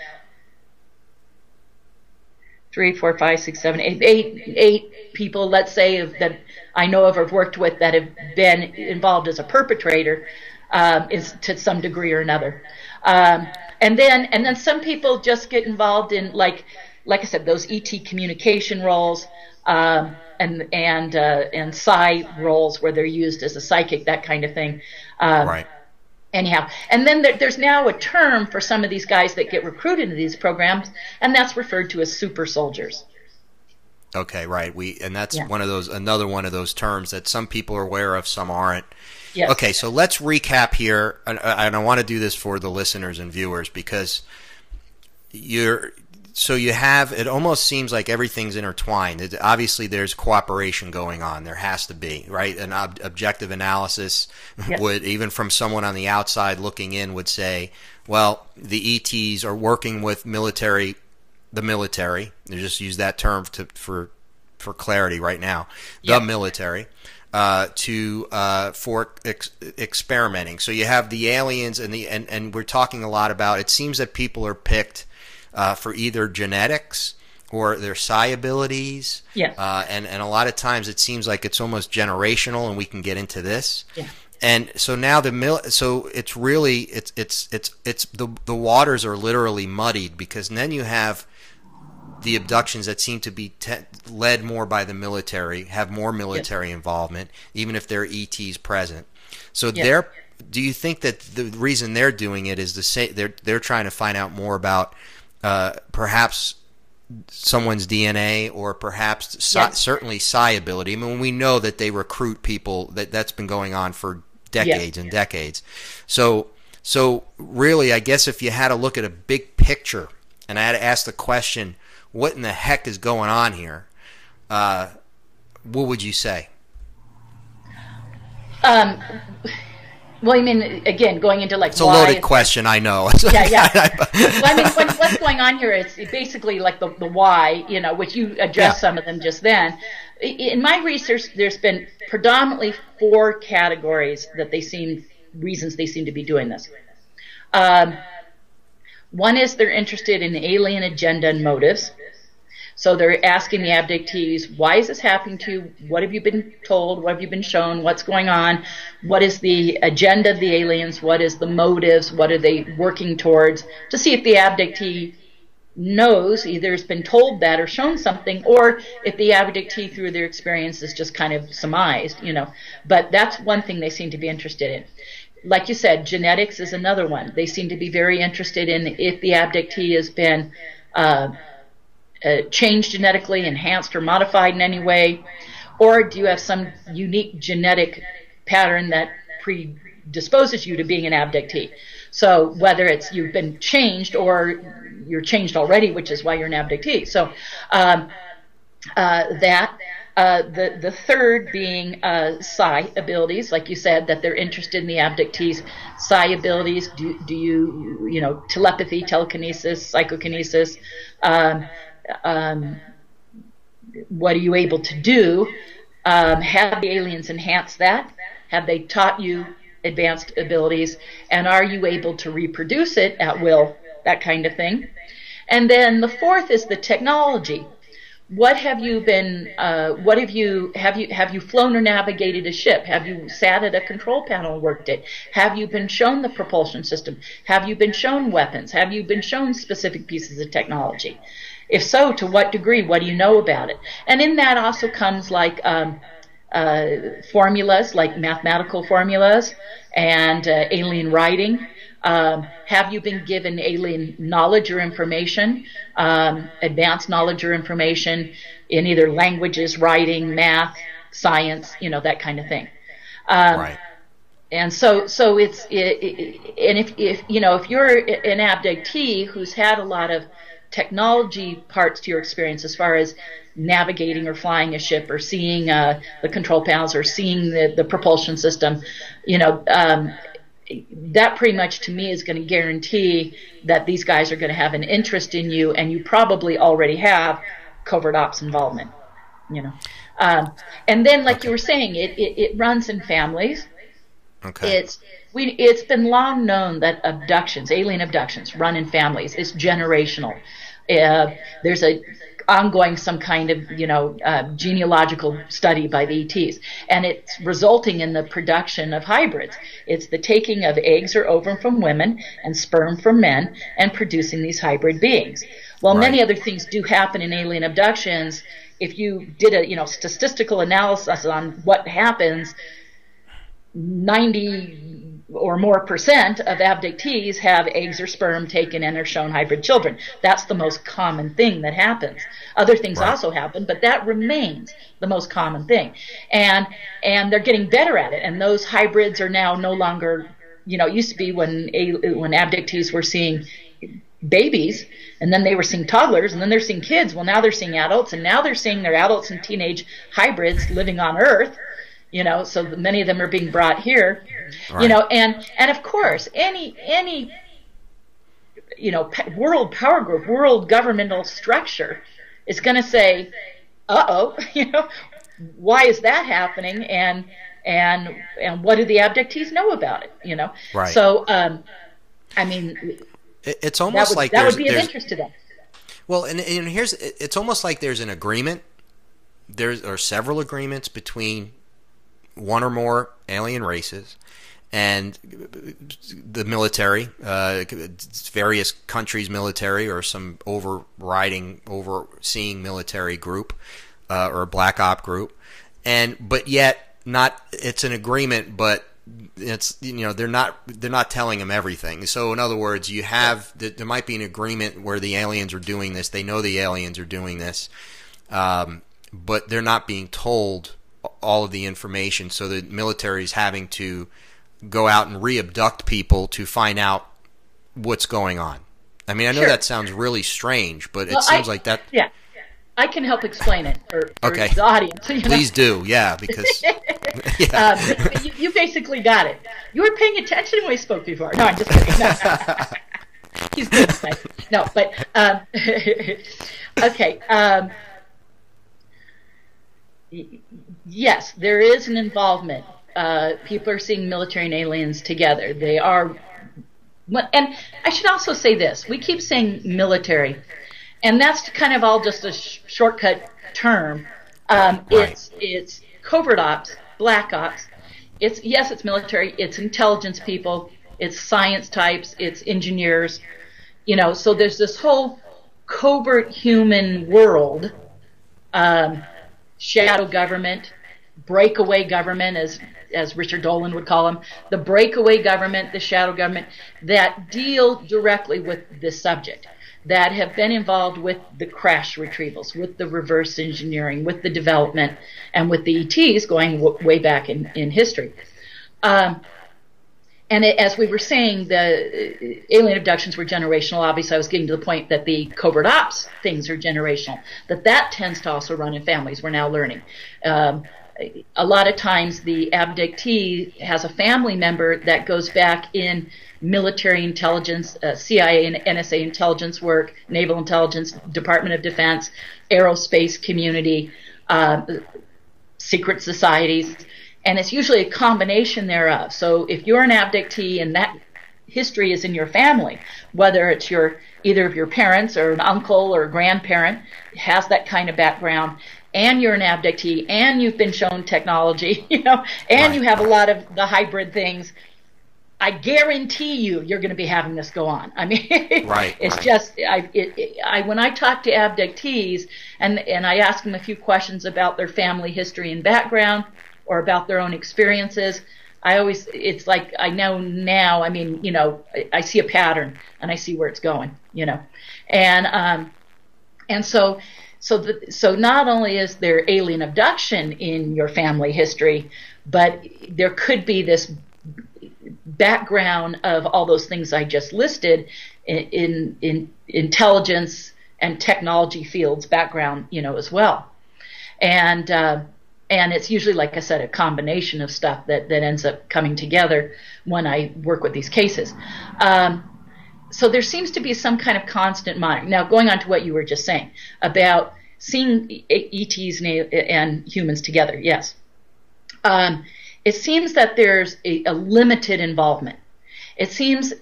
3, 4, 5, 6, 7, 8 people, let's say, that I know of or have worked with that have been involved as a perpetrator, is to some degree or another. And then some people just get involved in, like I said, those ET communication roles, and psi roles where they're used as a psychic, that kind of thing. Right. Anyhow, and then there's now a term for some of these guys that get recruited into these programs, and that's referred to as super soldiers. Okay, right. That's another one of those terms that some people are aware of, some aren't. Yes. Okay, so let's recap here, and I want to do this for the listeners and viewers, because you have, it almost seems like everything's intertwined. Obviously, there's cooperation going on. There has to be, right? An objective analysis would, even from someone on the outside looking in, would say, well, the ETs are working with the military. They just use that term for clarity right now. The military. For experimenting. So you have the aliens and we're talking a lot about, it seems that people are picked for either genetics or their psi abilities. Yes. And a lot of times it seems like it's almost generational, and we can get into this. Yeah. And so now so it's really the waters are literally muddied, because then you have the abductions that seem to be led more by the military, have more military involvement, even if there are ETs present. So do you think that the reason they're doing it is they're trying to find out more about perhaps someone's DNA, or perhaps certainly psi ability? I mean, we know that they recruit people, that's been going on for decades and decades. So really, I guess if you had to look at a big picture and I had to ask the question, what in the heck is going on here? What would you say? Well, I mean, again, going into like, it's a loaded question, I know. Yeah. Well, I mean, what's going on here is basically like the why, you know, which you addressed some of them just then. In my research, there's been predominantly 4 categories that reasons they seem to be doing this. One is they're interested in alien agenda and motives. So they're asking the abductees, why is this happening to you? What have you been told? What have you been shown? What's going on? What is the agenda of the aliens? What is the motives? What are they working towards? To see if the abductee knows, either has been told that or shown something, or if the abductee through their experience is just kind of surmised, you know. But that's one thing they seem to be interested in. Like you said, genetics is another one. They seem to be very interested in if the abductee has been changed genetically, enhanced or modified in any way, or do you have some unique genetic pattern that predisposes you to being an abductee? So whether it's you've been changed or you're changed already, which is why you're an abductee. So the third being psi abilities, like you said, that they're interested in the abductees' psi abilities. Do you know, telepathy, telekinesis, psychokinesis? What are you able to do? Have the aliens enhanced that? Have they taught you advanced abilities? And are you able to reproduce it at will? That kind of thing. And then the fourth is the technology. What have you been? Have you flown or navigated a ship? Have you sat at a control panel and worked it? Have you been shown the propulsion system? Have you been shown weapons? Have you been shown specific pieces of technology? If so, to what degree? What do you know about it? And in that also comes like formulas, like mathematical formulas and alien writing. Have you been given alien knowledge or information, advanced knowledge or information in either languages, writing, math, science, you know, that kind of thing. Right. And so it's and if you know, if you're an abductee who's had a lot of technology parts to your experience as far as navigating or flying a ship or seeing the control panels or seeing the propulsion system, that pretty much to me is going to guarantee that these guys are going to have an interest in you, and you probably already have covert ops involvement, and then like you were saying, it runs in families. Okay. It's been long known that alien abductions run in families. It's generational. There's a ongoing some kind of genealogical study by the ETs, and it's resulting in the production of hybrids. It's the taking of eggs or ovum from women and sperm from men and producing these hybrid beings. While many other things do happen in alien abductions, if you did a statistical analysis on what happens, 90 or more % of abductees have eggs or sperm taken and are shown hybrid children. That's the most common thing that happens. Other things also happen, but that remains the most common thing. And they're getting better at it. And those hybrids are now no longer, it used to be when abductees were seeing babies, and then they were seeing toddlers, and then they're seeing kids. Well, now they're seeing adults, and now they're seeing their adults and teenage hybrids living on Earth. So many of them are being brought here, and of course, any world power group, world governmental structure is going to say, why is that happening? And what do the abductees know about it? Right. So, I mean, it's almost like that would be of interest to them. Well, and it's almost like there's an agreement. There are several agreements between one or more alien races and the military, various countries' military, or some overseeing military group or a black op group, but yet not. It's an agreement, but it's they're not telling them everything. So in other words, you have there might be an agreement where the aliens are doing this. They know the aliens are doing this, but they're not being told all of the information, so the military is having to go out and re-abduct people to find out what's going on. I mean, I know that sounds really strange, but it seems like that. Yeah, I can help explain it for the audience. Please do, because you basically got it. You were paying attention when we spoke before. No, I'm just kidding. No. He's good. No, but okay. Yes, there is an involvement. People are seeing military and aliens together. They are, and I should also say this. We keep saying military, and that's kind of all just a shortcut term. It's covert ops, black ops. It's military. It's intelligence people. It's science types. It's engineers. So there's this whole covert human world. Shadow government, breakaway government, as Richard Dolan would call them, the breakaway government, the shadow government, that deal directly with this subject, that have been involved with the crash retrievals, with the reverse engineering, with the development, and with the ETs going way back in history. And as we were saying, the alien abductions were generational. Obviously, I was getting to the point that the covert ops things are generational, that tends to also run in families. We're now learning. A lot of times the abductee has a family member that goes back in military intelligence, CIA and NSA intelligence work, naval intelligence, Department of Defense, aerospace community, secret societies. And it's usually a combination thereof. So if you're an abductee and that history is in your family, whether it's either of your parents or an uncle or a grandparent has that kind of background, and you're an abductee and you've been shown technology, and you have a lot of the hybrid things, I guarantee you're going to be having this go on. I mean, just when I talk to abductees and I ask them a few questions about their family history and background, or about their own experiences, it's like I know now. I mean, I see a pattern and I see where it's going. And so not only is there alien abduction in your family history, but there could be this background of all those things I just listed in intelligence, and technology fields background, as well. And it's usually, like I said, a combination of stuff that ends up coming together when I work with these cases. So there seems to be some kind of constant monitoring. Now, going on to what you were just saying about seeing ETs and humans together, yes. It seems that there's a limited involvement. It seems,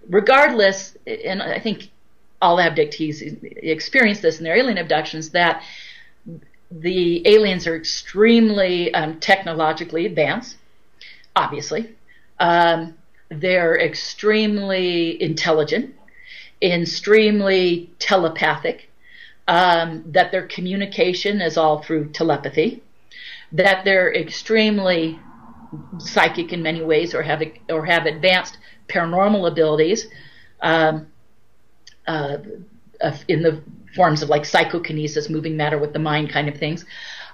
regardless, and I think all abductees experience this in their alien abductions, that the aliens are extremely technologically advanced, obviously. They're extremely intelligent, extremely telepathic, that their communication is all through telepathy, that they're extremely psychic in many ways, or have advanced paranormal abilities in the forms of like psychokinesis, moving matter with the mind kind of things.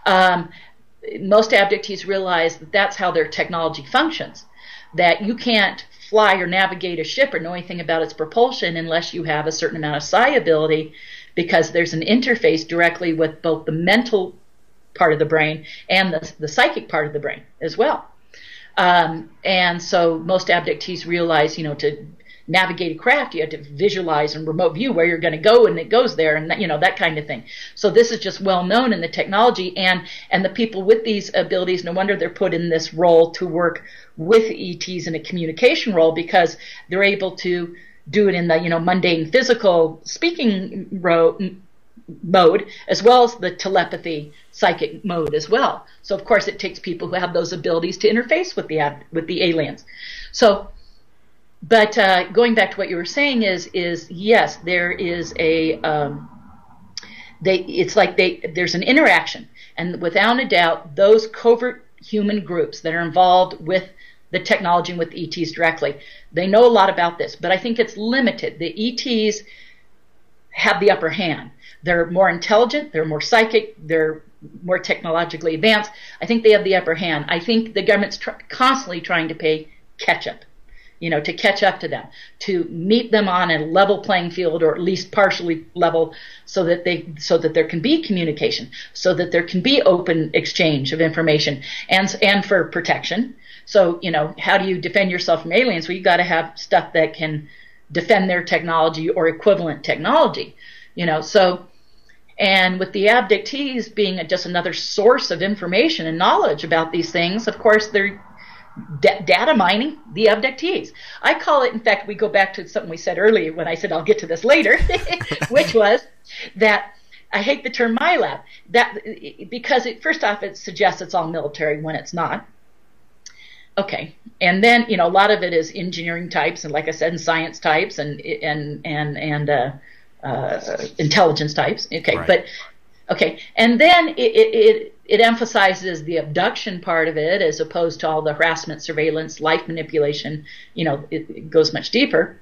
Most abductees realize that that's how their technology functions, that you can't fly or navigate a ship or know anything about its propulsion unless you have a certain amount of psi ability, because there's an interface directly with both the mental part of the brain and the psychic part of the brain as well. And so most abductees realize, to navigate a craft, you have to visualize and remote view where you're going to go, and it goes there, and that kind of thing. So this is just well known in the technology, and the people with these abilities, no wonder they're put in this role to work with ETs in a communication role, because they're able to do it in the mundane physical speaking mode, as well as the telepathy psychic mode as well. So of course it takes people who have those abilities to interface with the aliens. So, but going back to what you were saying is yes, there is there's an interaction, and without a doubt, those covert human groups that are involved with the technology and with ETs directly, they know a lot about this, but I think it's limited. The ETs have the upper hand. They're more intelligent, they're more psychic, they're more technologically advanced. I think they have the upper hand. I think the government's constantly trying to play catch up, to catch up to them, to meet them on a level playing field, or at least partially level, so that there can be communication, so that there can be open exchange of information, and for protection. So, how do you defend yourself from aliens? Well, you got to have stuff that can defend their technology or equivalent technology, so. And with the abductees being just another source of information and knowledge about these things, of course, they're data mining the abductees. I call it, in fact, we go back to something we said earlier when I said I'll get to this later, which was that I hate the term MILAB, because first off, it suggests it's all military when it's not. Okay, and then a lot of it is engineering types, and like I said, and science types, and intelligence types. Okay, right. But okay, and then it emphasizes the abduction part of it, as opposed to all the harassment, surveillance, life manipulation. It goes much deeper.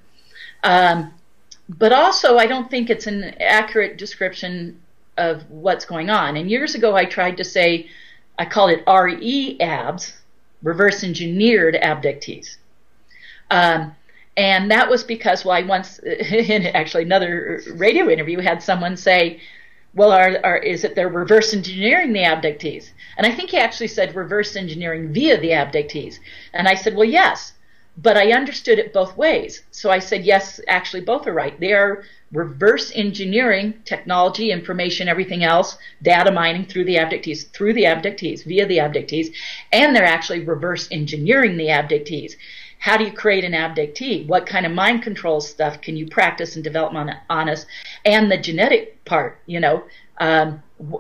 But also, I don't think it's an accurate description of what's going on. And years ago, I tried to say, I called it RE-ABS, reverse engineered abductees. And that was because, I once, in actually another radio interview, had someone say, well, is it they're reverse engineering the abductees? And I think he actually said reverse engineering via the abductees. And I said, well, yes, but I understood it both ways. So I said, yes, actually both are right. They are reverse engineering technology, information, everything else, data mining through the abductees, via the abductees, and they're actually reverse engineering the abductees. How do you create an abductee? What kind of mind control stuff can you practice and develop on us? And the genetic part,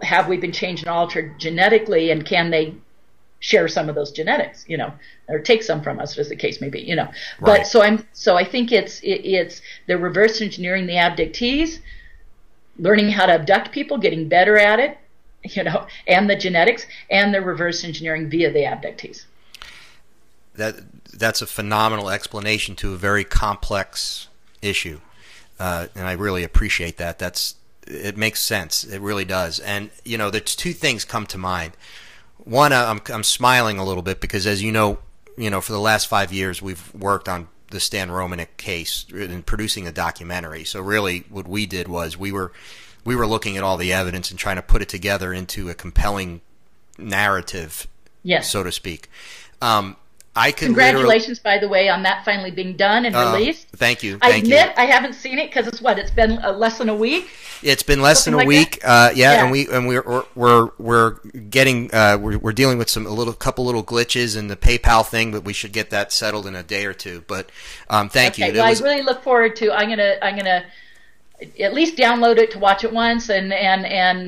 have we been changed and altered genetically, and can they share some of those genetics, or take some from us, as the case may be, Right. But so I think it's the reverse engineering the abductees, learning how to abduct people, getting better at it, and the genetics, and the reverse engineering via the abductees. That's a phenomenal explanation to a very complex issue, and I really appreciate that. It makes sense. It really does. And there's two things come to mind. One, I'm smiling a little bit because, as for the last 5 years we've worked on the Stan Romanek case in producing a documentary. So really, what we did was we were looking at all the evidence and trying to put it together into a compelling narrative, so to speak. Congratulations, by the way, on that finally being done and released. Thank you. I admit I haven't seen it because it's been less than a week. It's been less than a week. And we're dealing with a couple little glitches in the PayPal thing, but we should get that settled in a day or two. But thank you. Well, I really look forward to. I'm gonna at least download it to watch it once, and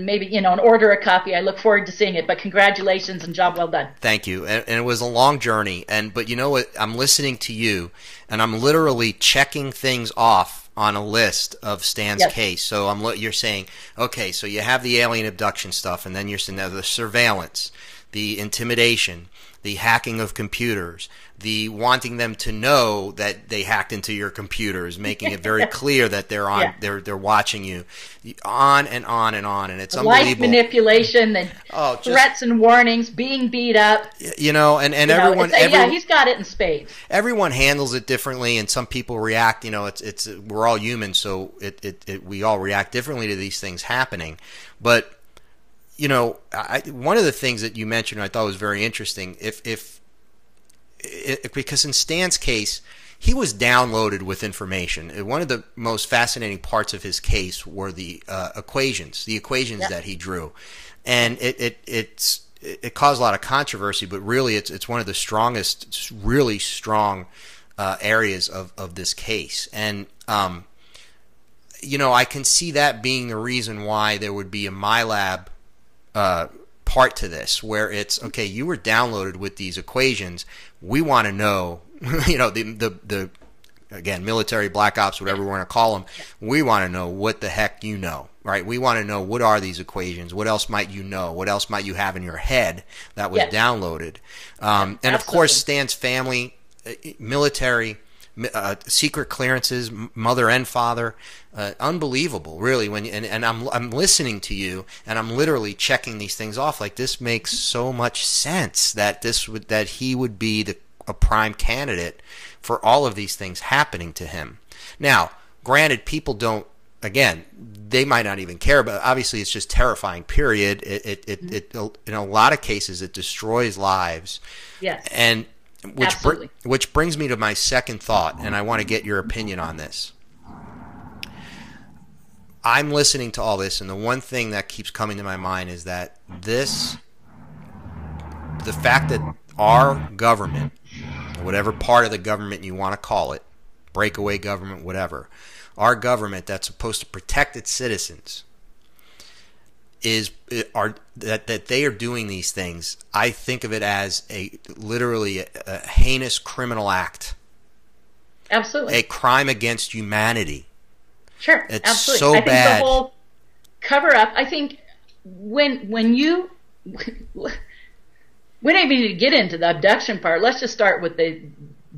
maybe and order a copy. I look forward to seeing it. But congratulations and job well done. Thank you. And it was a long journey. But you know what? I'm listening to you, and I'm literally checking things off on a list of Stan's case. So you're saying, okay, so you have the alien abduction stuff, and then you're saying the surveillance, the intimidation, the hacking of computers, the wanting them to know that they hacked into your computers, making it very clear that they're on, they're watching you, on and on and on, and it's unbelievable. Life manipulation and threats and warnings, being beat up. And everyone, he's got it in spades. Everyone handles it differently, and some people react. We're all human, so we all react differently to these things happening. But one of the things that you mentioned I thought was very interesting. Because in Stan's case, he was downloaded with information. One of the most fascinating parts of his case were the equations that he drew, and it caused a lot of controversy. But really, it's one of the strongest, really strong areas of this case. And I can see that being the reason why there would be a MILAB part to this, where it's okay. You were downloaded with these equations. We want to know, the again, military black ops, whatever we want to call them. We want to know what the heck you know, right? We want to know what are these equations. What else might you know? What else might you have in your head that was downloaded? And of course, Stan's family, military. Secret clearances, mother and father, unbelievable, really. And I'm listening to you, and I'm literally checking these things off. Like, this makes so much sense that he would be a prime candidate for all of these things happening to him. Now, granted, people don't. Again, they might not even care, but obviously, it's just terrifying. Period. It in a lot of cases, it destroys lives. Yes. And which brings me to my second thought, and I want to get your opinion on this. I'm listening to all this, and the one thing that keeps coming to my mind is that the fact that our government, whatever part of the government you want to call it, breakaway government, whatever, our government that's supposed to protect its citizens, that they are doing these things. I think of it as literally a heinous criminal act. Absolutely. A crime against humanity. Sure. It's absolutely. so bad. I think the whole cover up, I think when you we don't even need to get into the abduction part. Let's just start with the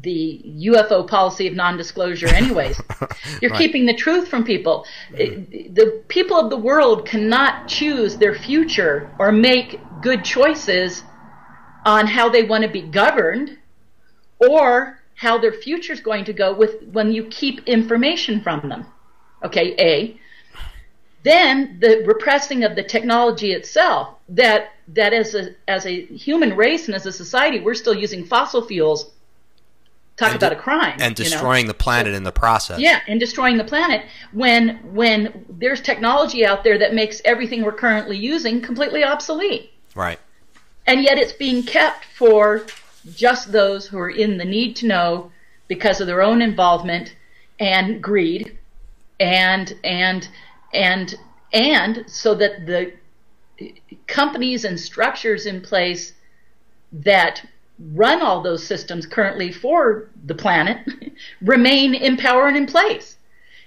UFO policy of non-disclosure anyways. You're Right. keeping the truth from people. The people of the world cannot choose their future or make good choices on how they want to be governed or how their future is going to go when you keep information from them. Okay, A. Then the repressing of the technology itself, that as a human race and as a society, we're still using fossil fuels. Talk about a crime. And destroying the planet in the process. Yeah, and destroying the planet when there's technology out there that makes everything we're currently using completely obsolete. Right. And yet it's being kept for just those who are in the need to know because of their own involvement and greed and so that the companies and structures in place that run all those systems currently for the planet remain in power and in place.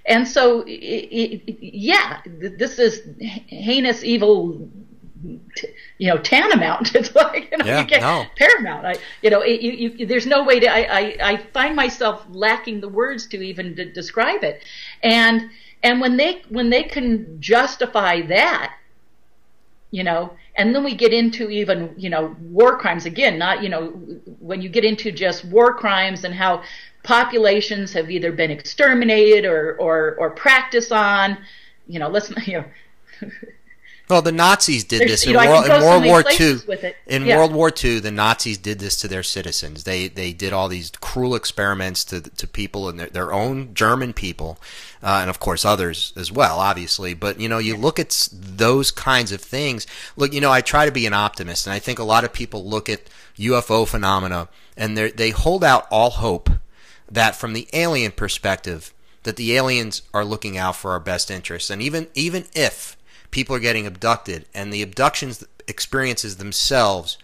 And so, this is heinous, evil, tantamount. It's like, paramount. There's no way to, I find myself lacking the words to even to describe it. And when they can justify that, and then we get into even, war crimes again, not, when you get into just war crimes and how populations have either been exterminated or practiced on. Well, the Nazis did this in World War II. World War II, the Nazis did this to their citizens. They did all these cruel experiments to people and their own German people, and of course others as well, obviously. But you look at those kinds of things. Look, I try to be an optimist, and I think a lot of people look at UFO phenomena and they hold out all hope that from the alien perspective, that the aliens are looking out for our best interests, and even if people are getting abducted and the abductions experiences themselves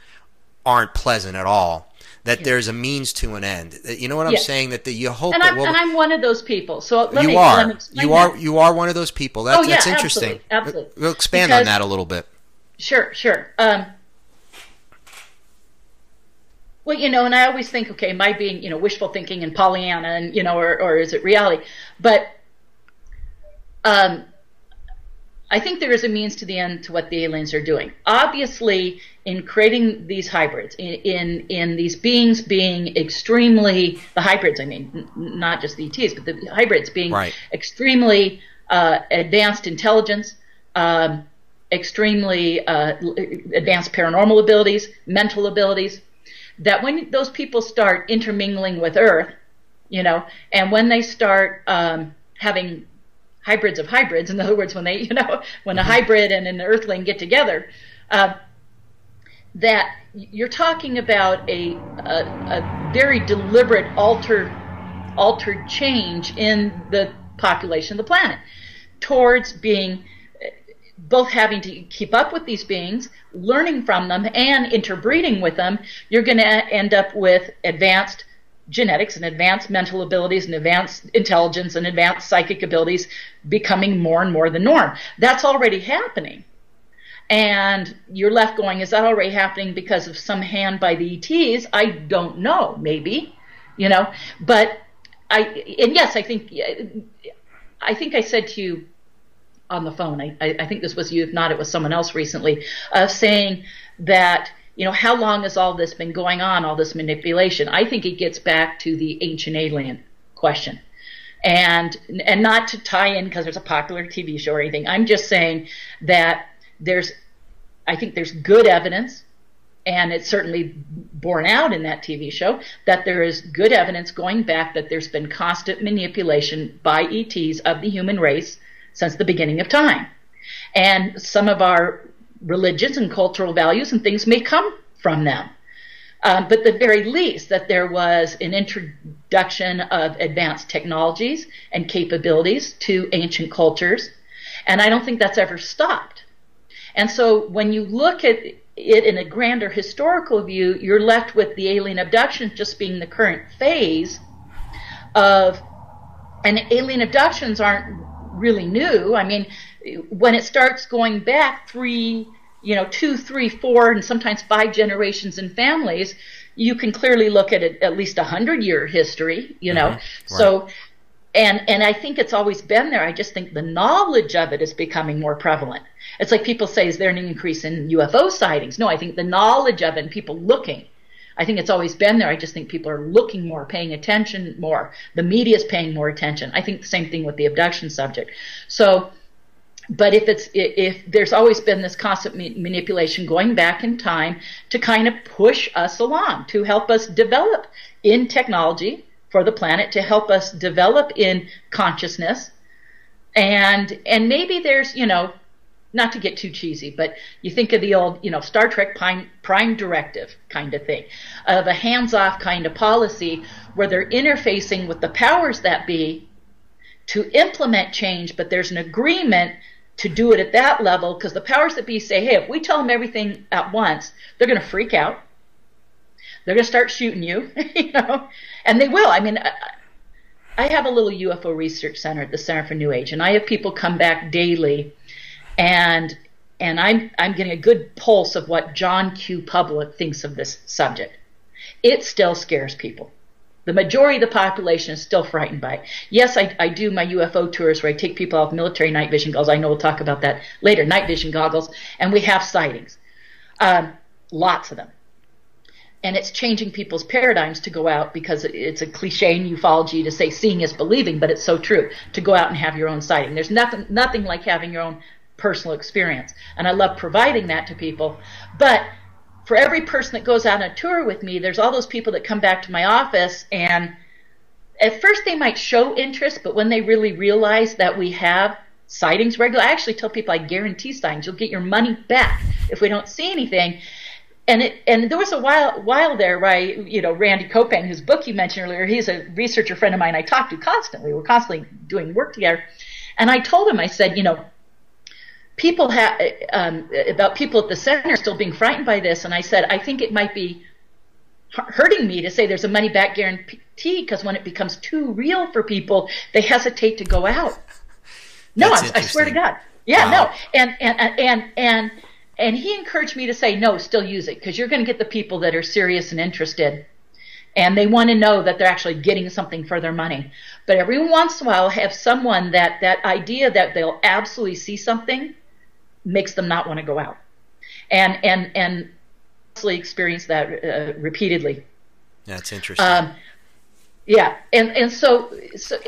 aren't pleasant at all, that there's a means to an end. You know what I'm saying? That you hope. And I'm one of those people. So let me you are one of those people. That's interesting. Absolutely. We'll expand on that a little bit. Sure. Well, and I always think, okay, am I being, wishful thinking and Pollyanna, and or is it reality? But I think there is a means to the end to what the aliens are doing. Obviously, in creating these hybrids, in these beings being extremely, the hybrids, I mean, not just the ETs, but the hybrids being extremely advanced intelligence, extremely advanced paranormal abilities, mental abilities, that when those people start intermingling with Earth, and when they start having hybrids of hybrids, in other words, when they, when a hybrid and an Earthling get together, that you're talking about a very deliberate altered change in the population of the planet towards being both having to keep up with these beings, learning from them, and interbreeding with them. You're going to end up with advanced genetics and advanced mental abilities and advanced intelligence and advanced psychic abilities becoming more and more the norm. That's already happening. And you're left going, is that already happening because of some hand by the ETs? I don't know, maybe, but I think I said to you on the phone, I think this was you, if not, it was someone else recently, saying that, how long has all this been going on, all this manipulation? I think it gets back to the ancient alien question. And not to tie in because there's a popular TV show or anything. I'm just saying that I think there's good evidence, and it's certainly borne out in that TV show, that there is good evidence going back that there's been constant manipulation by ETs of the human race since the beginning of time. And some of our religions and cultural values and things may come from them. But at the very least, that there was an introduction of advanced technologies and capabilities to ancient cultures. And I don't think that's ever stopped. And so when you look at it in a grander historical view, you're left with the alien abduction just being the current phase of, and alien abductions aren't really new. I mean, when it starts going back 2, 3, 4, and sometimes 5 generations in families, you can clearly look at it at least 100-year history, Right. So, and I think it's always been there. I just think the knowledge of it is becoming more prevalent. It's like people say, is there an increase in UFO sightings? No, I think the knowledge of it and people looking, I think it's always been there. I just think people are looking more, paying attention more. The media is paying more attention. I think the same thing with the abduction subject. So, but if there's always been this constant manipulation going back in time to kind of push us along, to help us develop in technology for the planet, to help us develop in consciousness, and maybe there's, not to get too cheesy, but you think of the old, Star Trek prime directive kind of thing, of a hands-off kind of policy where they're interfacing with the powers that be to implement change, but there's an agreement to do it at that level, because the powers that be say, hey, if we tell them everything at once, they're going to freak out. They're going to start shooting you, and they will. I mean, I have a little UFO research center at the Center for New Age, and I have people come back daily, and I'm getting a good pulse of what John Q. Public thinks of this subject. It still scares people. The majority of the population is still frightened by it. Yes, I do my UFO tours where I take people off military night vision goggles. I know we'll talk about that later, night vision goggles, and we have sightings, lots of them. and it's changing people's paradigms to go out, because it's a cliche in ufology to say seeing is believing, but it's so true, to go out and have your own sighting. There's nothing like having your own personal experience, and I love providing that to people. But for every person that goes out on a tour with me, there's all those people that come back to my office, and at first they might show interest, but when they really realize that we have sightings regularly, I actually tell people I guarantee sightings. You'll get your money back if we don't see anything. And there was a while there where Randy Kopang, whose book you mentioned earlier, he's a researcher friend of mine I talk to constantly. We're constantly doing work together. And I told him, I said, people have about people at the center still being frightened by this. And I said, I think it might be hurting me to say there's a money back guarantee, because when it becomes too real for people, they hesitate to go out. No, I swear to God. Yeah, wow. No. And he encouraged me to say, no, still use it, because you're going to get the people that are serious and interested, and they want to know that they're actually getting something for their money. But every once in a while, have someone that idea that they'll absolutely see something makes them not want to go out. And actually experience that repeatedly. That's interesting. Yeah, and so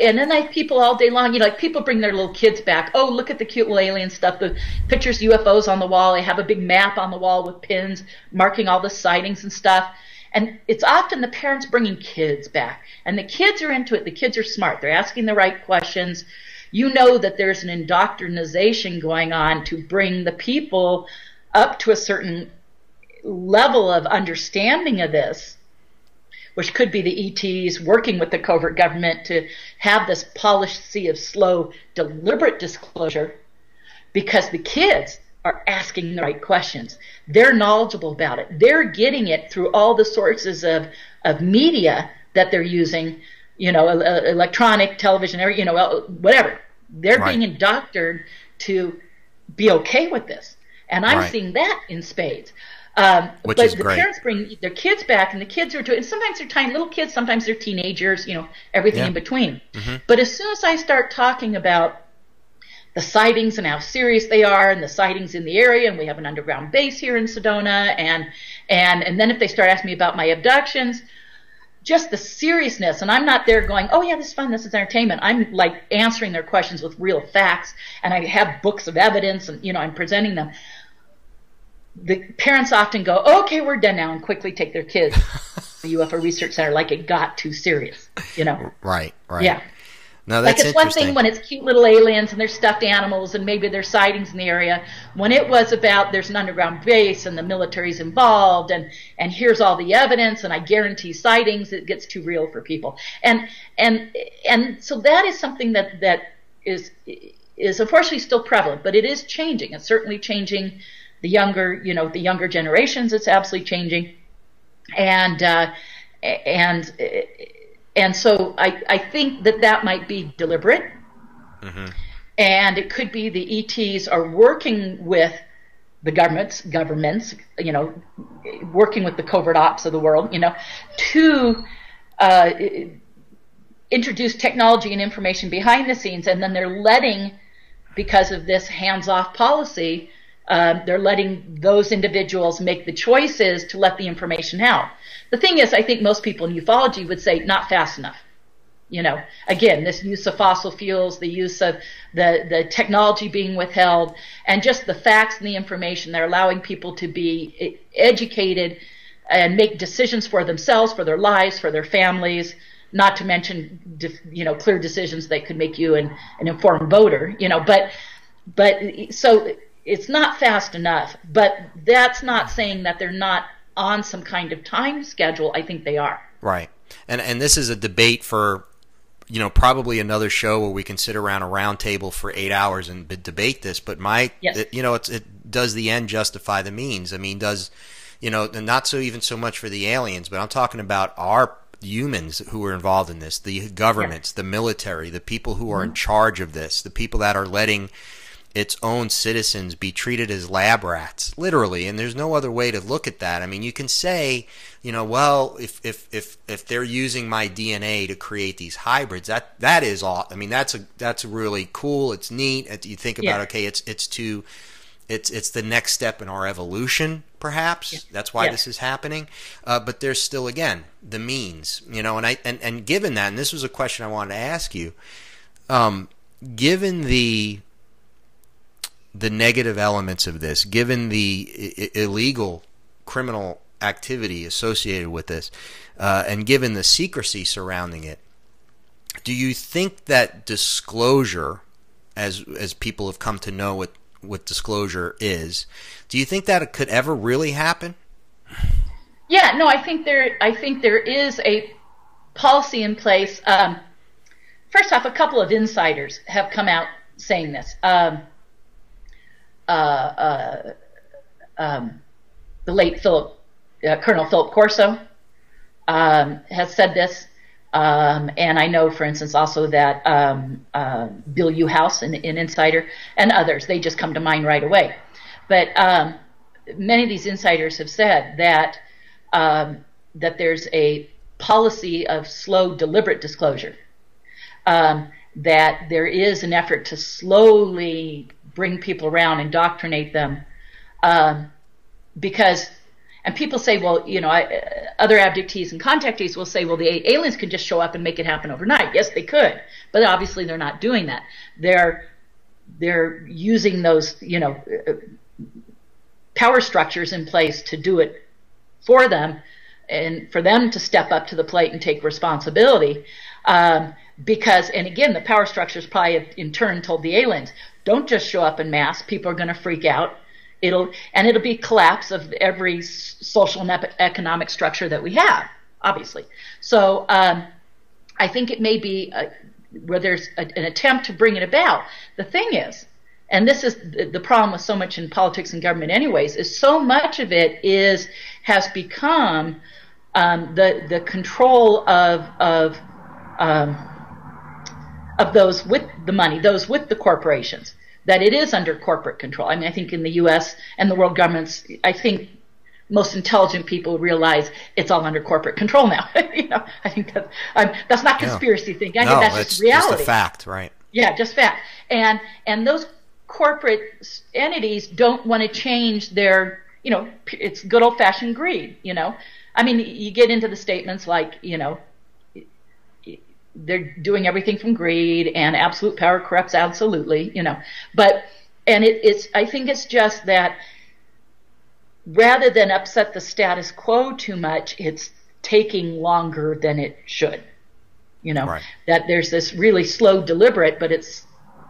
and then I have people all day long, people bring their little kids back. Oh, look at the cute little alien stuff, the pictures, UFOs on the wall. They have a big map on the wall with pins marking all the sightings and stuff. And it's often the parents bringing kids back, and the kids are into it. The kids are smart. They're asking the right questions. You know that there's an indoctrination going on to bring the people up to a certain level of understanding of this, which could be the ETs working with the covert government to have this policy of slow, deliberate disclosure, because the kids are asking the right questions. They're knowledgeable about it. They're getting it through all the sources of media that they're using, electronic, television, whatever. They're being indoctrinated to be okay with this. And I'm seeing that in spades. Which is great. The parents bring their kids back, and the kids are doing, and sometimes they're tiny little kids, sometimes they're teenagers, everything in between. Mm-hmm. But as soon as I start talking about the sightings and how serious they are, and the sightings in the area, and we have an underground base here in Sedona, and then if they start asking me about my abductions, just the seriousness, and I'm not there going, oh yeah, this is fun, this is entertainment. I'm like answering their questions with real facts, and I have books of evidence, and I'm presenting them. The parents often go, okay, we're done now, and quickly take their kids to the UFO Research Center like it got too serious, Right. Yeah. No, that's like it's one thing when it's cute little aliens and there's stuffed animals and maybe there's sightings in the area. When it was about there's an underground base and the military's involved and here's all the evidence and I guarantee sightings, it gets too real for people. And so that is something that is unfortunately still prevalent, but it is changing. It's certainly changing. The younger generations, it's absolutely changing, and so I think that might be deliberate, mm-hmm. and it could be the ETs are working with the governments, working with the covert ops of the world, to introduce technology and information behind the scenes, and then they're letting, because of this hands-off policy. They're letting those individuals make the choices to let the information out. The thing is, I think most people in ufology would say not fast enough. Again, this use of fossil fuels, the use of the technology being withheld, and just the facts and the information. They're allowing people to be educated and make decisions for themselves, for their lives, for their families, not to mention, clear decisions that could make you an informed voter, but so it's not fast enough, but that's not saying that they're not on some kind of time schedule. I think they are. Right. And this is a debate for, probably another show where we can sit around a round table for 8 hours and debate this. But it does the end justify the means? I mean, not even so much for the aliens, but I'm talking about our humans who are involved in this, the governments, the military, the people who are in charge of this, the people that are letting its own citizens be treated as lab rats, literally, and there's no other way to look at that. I mean, you can say, well, if they're using my DNA to create these hybrids, that is all. I mean, that's really cool. It's neat. You think about okay, it's to it's the next step in our evolution, perhaps. Yes. That's why Yes. this is happening. But there's still, again, the means, and given that, and this was a question I wanted to ask you, given the negative elements of this, given the illegal criminal activity associated with this, and given the secrecy surrounding it, do you think that disclosure, as people have come to know what disclosure is, do you think that it could ever really happen? Yeah, no, I think there is a policy in place. First off, a couple of insiders have come out saying this. The late Colonel Philip Corso has said this, and I know, for instance, also that Bill Uhouse, an insider, and others, they just come to mind right away. But many of these insiders have said that that there's a policy of slow, deliberate disclosure, that there is an effort to slowly bring people around, indoctrinate them, because, and people say, well, other abductees and contactees will say, well, the aliens could just show up and make it happen overnight. Yes, they could, but obviously they're not doing that. They're using those, power structures in place to do it for them, and for them to step up to the plate and take responsibility. Because, and again, the power structures probably have in turn told the aliens, don't just show up en masse. People are going to freak out. It'll be collapse of every social and economic structure that we have, obviously. So I think it may be where there's an attempt to bring it about. The thing is, and this is the problem with so much in politics and government anyways, is so much of it has become the control of those with the money, those with the corporations, that it is under corporate control. I mean, I think in the U.S. and the world governments, I think most intelligent people realize it's all under corporate control now. I think that's not conspiracy thinking. I think that's just reality. Just a fact, right? Yeah, just fact. And those corporate entities don't want to change their, it's good old-fashioned greed, I mean, you get into the statements like, they're doing everything from greed, and absolute power corrupts absolutely, But, and I think it's just that rather than upset the status quo too much, it's taking longer than it should. Right. That there's this really slow, deliberate, but it's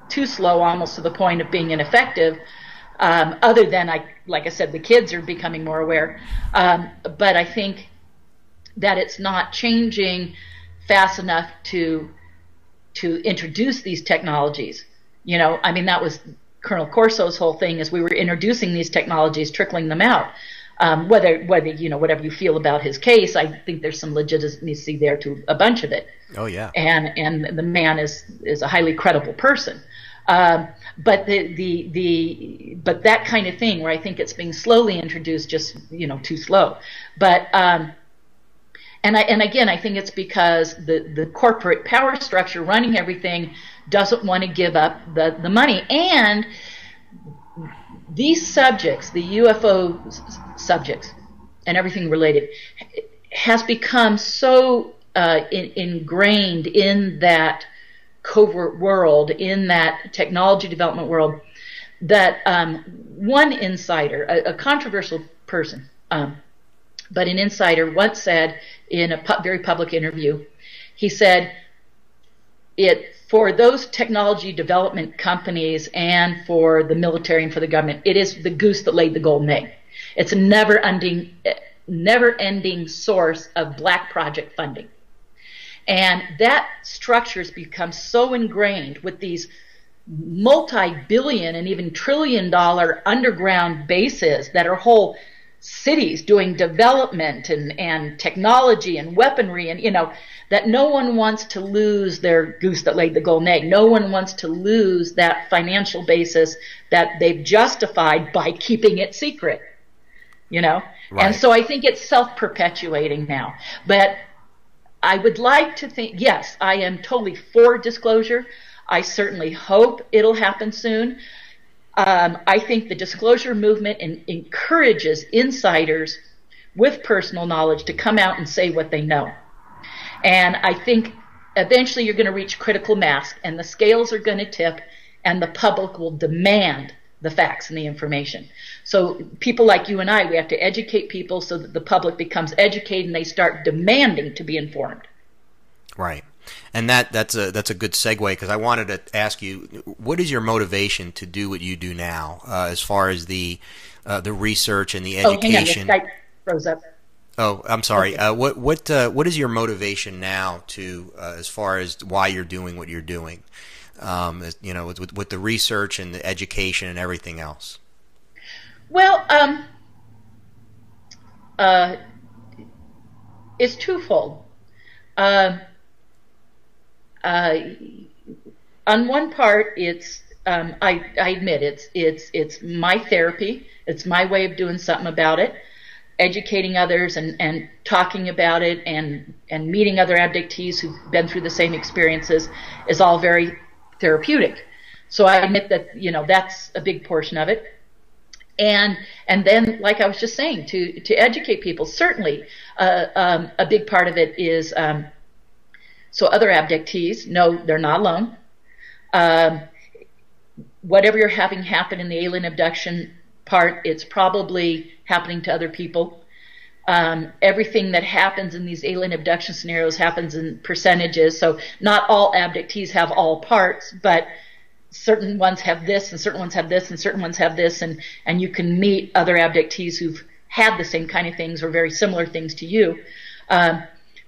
too slow almost to the point of being ineffective. Other than, like I said, the kids are becoming more aware. But I think that it's not changing fast enough to introduce these technologies. I mean, that was Colonel Corso's whole thing, is we were introducing these technologies, trickling them out. Whether whatever you feel about his case, I think there's some legitimacy there to a bunch of it. Oh yeah. And the man is a highly credible person. But but that kind of thing where I think it's being slowly introduced, just too slow. But and again, I think it's because the corporate power structure running everything doesn't want to give up the money. And these subjects, the UFO subjects and everything related, has become so ingrained in that covert world, in that technology development world, that one insider, a controversial person, but an insider once said in a very public interview, he said, for those technology development companies and for the military and for the government, it is the goose that laid the golden egg. It's a never-ending source of black project funding. And that structure has become so ingrained with these multi-billion and even trillion-dollar underground bases that are whole cities doing development and technology and weaponry, and that no one wants to lose their goose that laid the golden egg. No one wants to lose that financial basis that they've justified by keeping it secret, Right. And so I think it's self-perpetuating now. But I would like to think, yes, I am totally for disclosure. I certainly hope it'll happen soon. I think the disclosure movement encourages insiders with personal knowledge to come out and say what they know. And I think eventually you're going to reach critical mass, and the scales are going to tip, and the public will demand the facts and the information. So people like you and I, we have to educate people so that the public becomes educated and they start demanding to be informed. Right. And that's a good segue, because I wanted to ask you, what is your motivation to do what you do now, as far as the research and the education? Oh, hang on, the Skype froze up. Oh, I'm sorry. Okay. What is your motivation now to as far as why you're doing what you're doing? You know, with the research and the education and everything else. Well, it's twofold. On one part, it's I admit it's my therapy. It's my way of doing something about it. Educating others and talking about it and meeting other abductees who've been through the same experiences is all very therapeutic. So I admit that, you know, that's a big portion of it. And then, like I was just saying, to educate people, certainly a big part of it is so other abductees know they're not alone. Whatever you're having happen in the alien abduction part, it's probably happening to other people. Everything that happens in these alien abduction scenarios happens in percentages. So not all abductees have all parts, but certain ones have this, and certain ones have this, and certain ones have this, and you can meet other abductees who've had the same kind of things or very similar things to you.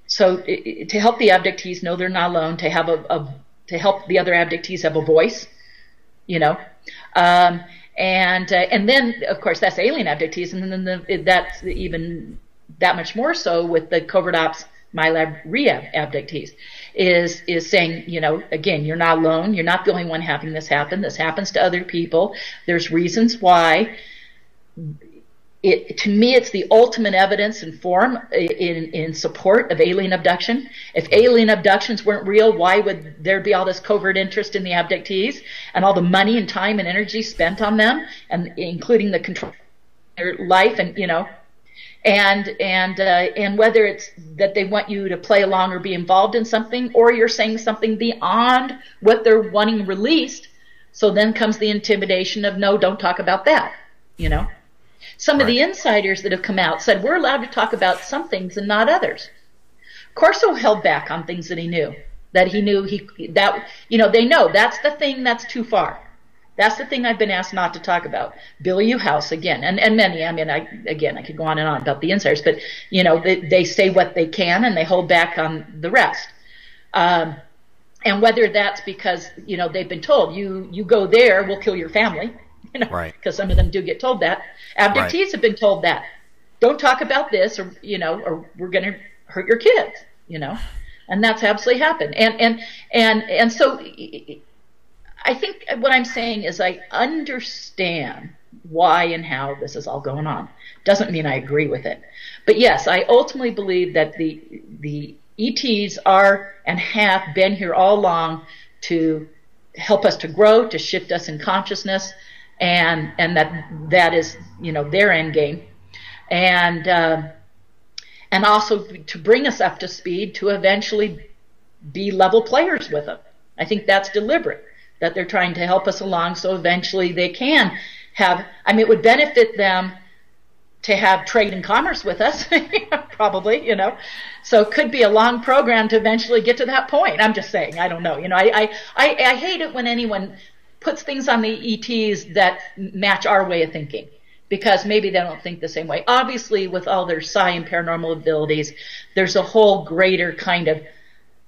So to help the abductees know they're not alone, to have to help the other abductees have a voice, you know. And then, of course, that's alien abductees, and then that's even that much more so with the covert-ops MILAB re-abductees, is saying, you know, again, you're not alone. You're not the only one having this happen. This happens to other people. There's reasons why. To me, it's the ultimate evidence and form in support of alien abduction. If alien abductions weren't real, why would there be all this covert interest in the abductees and all the money and time and energy spent on them, and including the control of their life, and you know, and whether it's that they want you to play along or be involved in something, or you're saying something beyond what they're wanting released. So then comes the intimidation of, no, don't talk about that, you know. Some of the insiders that have come out said we're allowed to talk about some things and not others. Corso held back on things that he knew. That he knew they know that's the thing that's too far. That's the thing I've been asked not to talk about. Billy Uhouse again, and many. I mean, I could go on and on about the insiders, but you know, they say what they can and they hold back on the rest. And whether that's because, you know, they've been told you go there, we'll kill your family. You know, right? Because some of them do get told that. Abductees have been told that. Don't talk about this, or you know, or we're going to hurt your kids. You know, and that's absolutely happened. And so I think what I'm saying is I understand why and how this is all going on. Doesn't mean I agree with it, but yes, I ultimately believe that the ETs are and have been here all along to help us to grow, to shift us in consciousness. And that is, you know, their end game, and also to bring us up to speed to eventually be level players with them. I think that's deliberate, that they're trying to help us along so eventually they can have. I mean, it would benefit them to have trade and commerce with us, probably, you know. So it could be a long program to eventually get to that point. I'm just saying, I don't know. You know, I hate it when anyone puts things on the ETs that match our way of thinking, because maybe they don't think the same way. Obviously, with all their psi and paranormal abilities, there's a whole greater kind of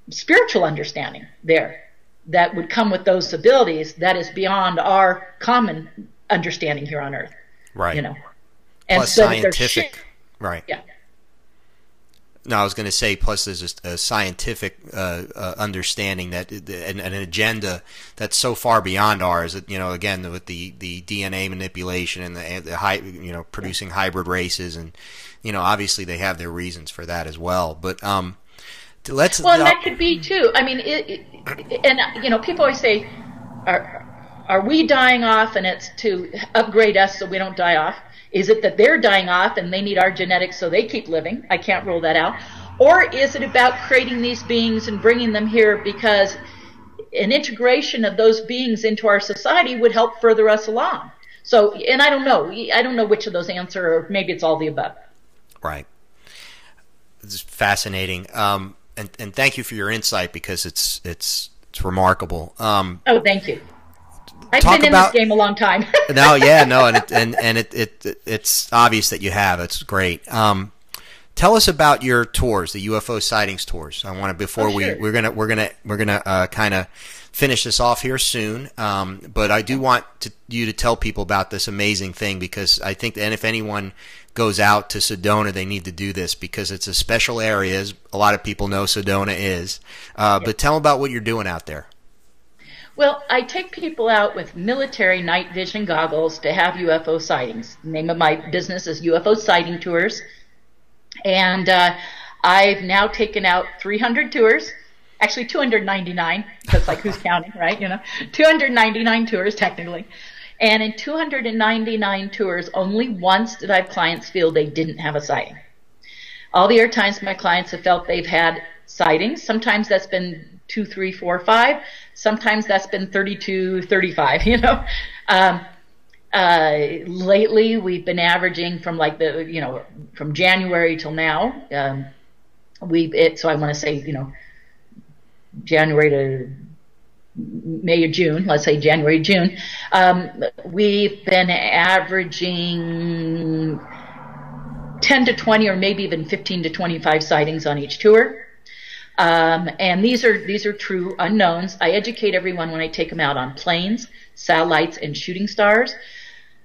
spiritual understanding there that would come with those abilities that is beyond our common understanding here on Earth. Right. You know, and plus so scientific. Right. Yeah. No, I was going to say, plus there's a scientific understanding that and an agenda that's so far beyond ours. That, you know, again, with the DNA manipulation and the you know, producing hybrid races, and you know, obviously they have their reasons for that as well. But and that could be too. I mean, and you know, people always say, Are we dying off and it's to upgrade us so we don't die off? Is it that they're dying off and they need our genetics so they keep living? I can't rule that out. Or is it about creating these beings and bringing them here because an integration of those beings into our society would help further us along? So, and I don't know. I don't know which of those answer, or maybe it's all the above. Right. It's fascinating. And thank you for your insight, because it's remarkable. Oh, thank you. I've been in this game a long time. No, yeah, no, and it's obvious that you have. It's great. Tell us about your tours, the UFO sightings tours. I want to we're gonna kind of finish this off here soon. But I do want you to tell people about this amazing thing, because I think, and if anyone goes out to Sedona, they need to do this, because it's a special area, as a lot of people know Sedona is. But tell them about what you're doing out there. Well, I take people out with military night vision goggles to have UFO sightings. The name of my business is UFO Sighting Tours. And I've now taken out 300 tours, actually 299, because like who's counting, right? 299 tours technically. And in 299 tours, only once did I have clients feel they didn't have a sighting. All the other times my clients have felt they've had sightings. Sometimes that's been 2, 3, 4, 5. Sometimes that's been 32, 35, Lately, we've been averaging from from January till now. So I want to say, January to May or June, let's say January, June, we've been averaging 10 to 20 or maybe even 15 to 25 sightings on each tour. And these are true unknowns. I educate everyone when I take them out on planes, satellites, and shooting stars.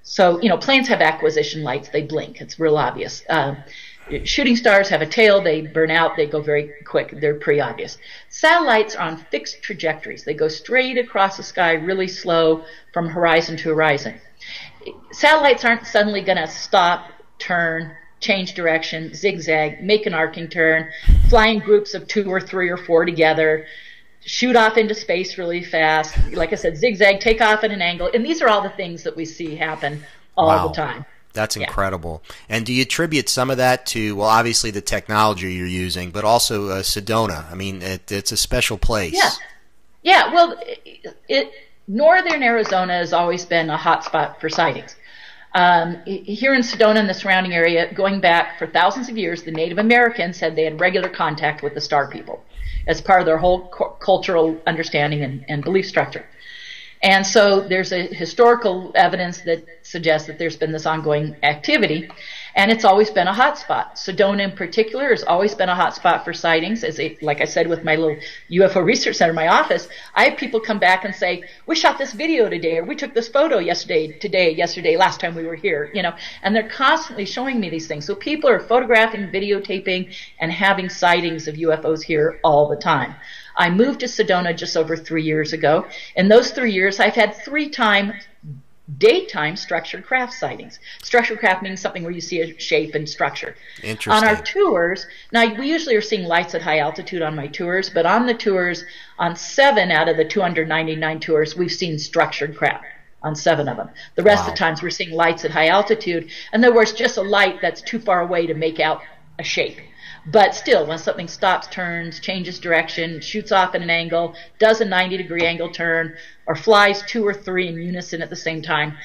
So, planes have acquisition lights. They blink. It's real obvious. Shooting stars have a tail. They burn out. They go very quick. They're pretty obvious. Satellites are on fixed trajectories. They go straight across the sky really slow from horizon to horizon. Satellites aren't suddenly going to stop, turn, change direction, zigzag, make an arcing turn, fly in groups of 2 or 3 or 4 together, shoot off into space really fast, like I said, zigzag, take off at an angle. And these are all the things that we see happen all the time. That's incredible. And do you attribute some of that to, well, obviously the technology you're using, but also Sedona? I mean, it's a special place. Yeah. Well, northern Arizona has always been a hot spot for sightings. Here in Sedona and the surrounding area, going back for thousands of years, the Native Americans said they had regular contact with the star people as part of their whole cultural understanding and belief structure. And so there's a historical evidence that suggests that there's been this ongoing activity, and it's always been a hot spot. Sedona in particular has always been a hot spot for sightings. Like I said, with my little UFO research center in my office, I have people come back and say, we shot this video today, or we took this photo yesterday, last time we were here, and they're constantly showing me these things. So people are photographing, videotaping, and having sightings of UFOs here all the time. I moved to Sedona just over 3 years ago. In those 3 years, I've had 3 daytime structured craft sightings. Structured craft means something where you see a shape and structure. Interesting. On our tours, now we usually are seeing lights at high altitude on my tours, but on the tours, on 7 out of the 299 tours, we've seen structured craft on 7 of them. The rest of the times we're seeing lights at high altitude, and there was just a light that's too far away to make out a shape. But still, when something stops, turns, changes direction, shoots off at an angle, does a 90-degree angle turn, or flies 2 or 3 in unison at the same time,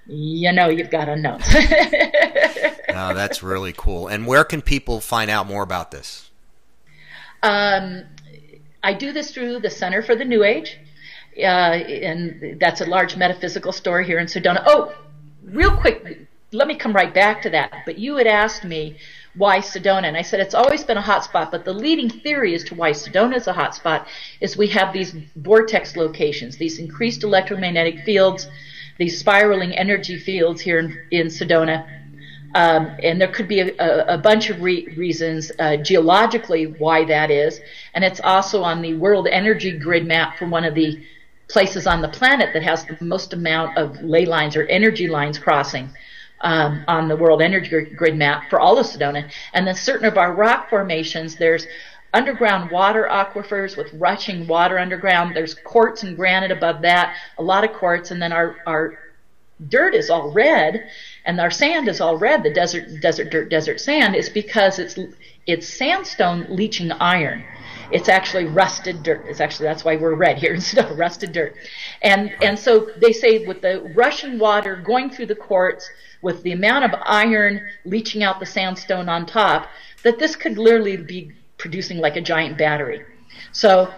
you've got unknowns. Oh, that's really cool. And where can people find out more about this? I do this through the Center for the New Age, and that's a large metaphysical store here in Sedona. Oh, real quick, let me come right back to that. But you had asked me, why Sedona? And I said it's always been a hot spot, but the leading theory as to why Sedona is a hot spot is we have these vortex locations, these increased electromagnetic fields, these spiraling energy fields here in Sedona. And there could be a bunch of reasons geologically why that is. And it's also on the World Energy Grid map for one of the places on the planet that has the most amount of ley lines or energy lines crossing. On the World Energy Grid map for all of Sedona. And then certain of our rock formations, there's underground water aquifers with rushing water underground. There's quartz and granite above that, a lot of quartz, and then our dirt is all red, and our sand is all red. The desert dirt, desert sand is because it's sandstone leaching iron. It's actually rusted dirt. That's why we're red here instead of rusted dirt. And so they say with the rushing water going through the quartz, with the amount of iron leaching out the sandstone on top, that this could literally be producing like a giant battery. So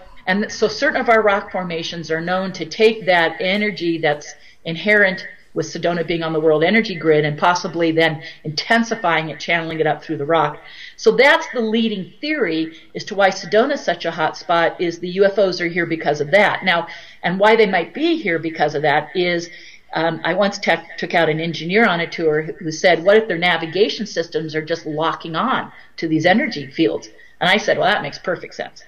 certain of our rock formations are known to take that energy that's inherent with Sedona being on the world energy grid and possibly then intensifying it, channeling it up through the rock. So that's the leading theory as to why Sedona is such a hot spot, is the UFOs are here because of that. Now, and why they might be here because of that is, I once took out an engineer on a tour who said, what if their navigation systems are just locking on to these energy fields? And I said, well, that makes perfect sense.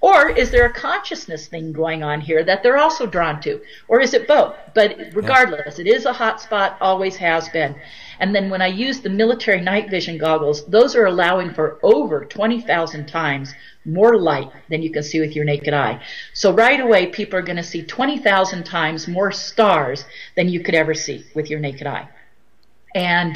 Or is there a consciousness thing going on here that they're also drawn to? Or is it both? But regardless, it is a hot spot, always has been. And then when I use the military night vision goggles, those are allowing for over 20,000 times more light than you can see with your naked eye. So right away, people are going to see 20,000 times more stars than you could ever see with your naked eye. And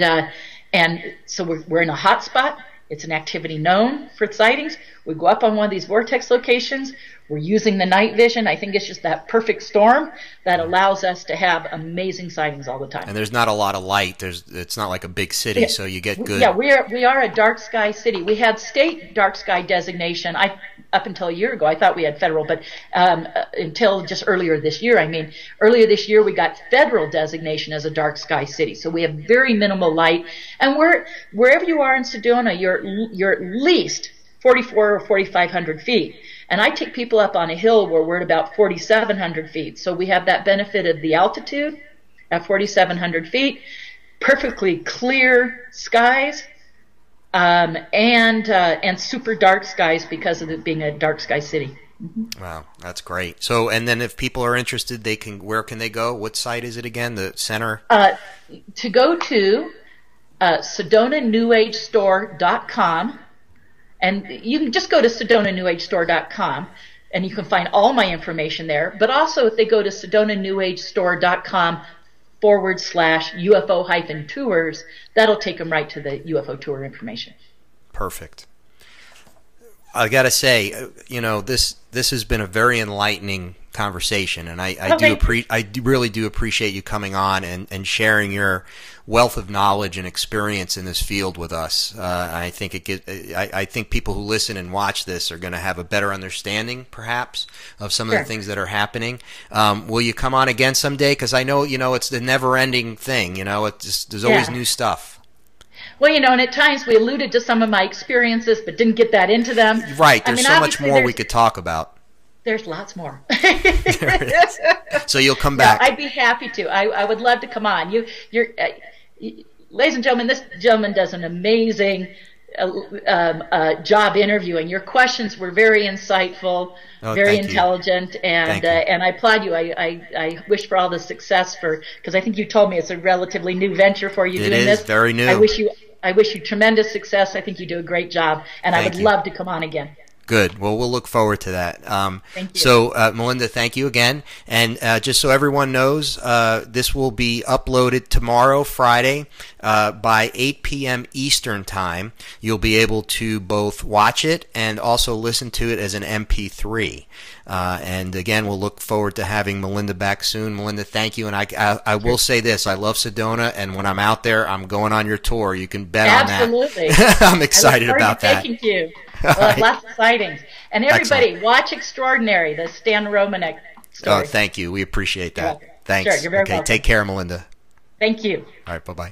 so we're in a hot spot. It's an activity known for sightings. We go up on one of these vortex locations. We're using the night vision. I think it's just that perfect storm that allows us to have amazing sightings all the time. And there's not a lot of light. It's not like a big city, so you get good. Yeah, we are a dark sky city. We had state dark sky designation. Up until a year ago, I thought we had federal, but until just earlier this year. Earlier this year we got federal designation as a dark sky city. So we have very minimal light, and wherever you are in Sedona, you're at least 4,400 or 4,500 feet. And I take people up on a hill where we're at about 4,700 feet. So we have that benefit of the altitude at 4,700 feet, perfectly clear skies, and super dark skies because of it being a dark sky city. Mm-hmm. Wow, that's great. So, and then if people are interested, where can they go? What site is it again? The center? To go to SedonaNewAgeStore.com. And you can just go to SedonaNewAgeStore.com, and you can find all my information there. But also, if they go to SedonaNewAgeStore.com/UFO-tours, that'll take them right to the UFO tour information. Perfect. I got to say, this has been a very enlightening conversation, and I really do appreciate you coming on and sharing your wealth of knowledge and experience in this field with us. I think I think people who listen and watch this are going to have a better understanding, perhaps, of some of the things that are happening. Will you come on again someday? Because I know it's the never-ending thing. There's always new stuff. Well, and at times we alluded to some of my experiences, but didn't get that into them. Right. There's so much more we could talk about. There's lots more. There is. So you'll come back. I'd be happy to. I would love to come on. Ladies and gentlemen, this gentleman does an amazing job interviewing. Your questions were very insightful, very intelligent, and I applaud you. I wish for all the success because I think you told me it's a relatively new venture for you doing this. It is very new. I wish you tremendous success. I think you do a great job, and I would love to come on again. Good. Well, we'll look forward to that. Thank you. So, Melinda, thank you again. And just so everyone knows, this will be uploaded tomorrow, Friday, by 8 p.m. Eastern Time. You'll be able to both watch it and also listen to it as an MP3. And again, we'll look forward to having Melinda back soon. Melinda, thank you. And I will say this. I love Sedona, and when I'm out there, I'm going on your tour. You can bet on that. Absolutely. I'm excited about that. Thank you. We'll have lots of sightings. And everybody, watch Extraordinary, the Stan Romanek story. Oh, thank you. We appreciate that. Thanks. Sure, you're very welcome. Take care, Melinda. Thank you. All right, bye-bye.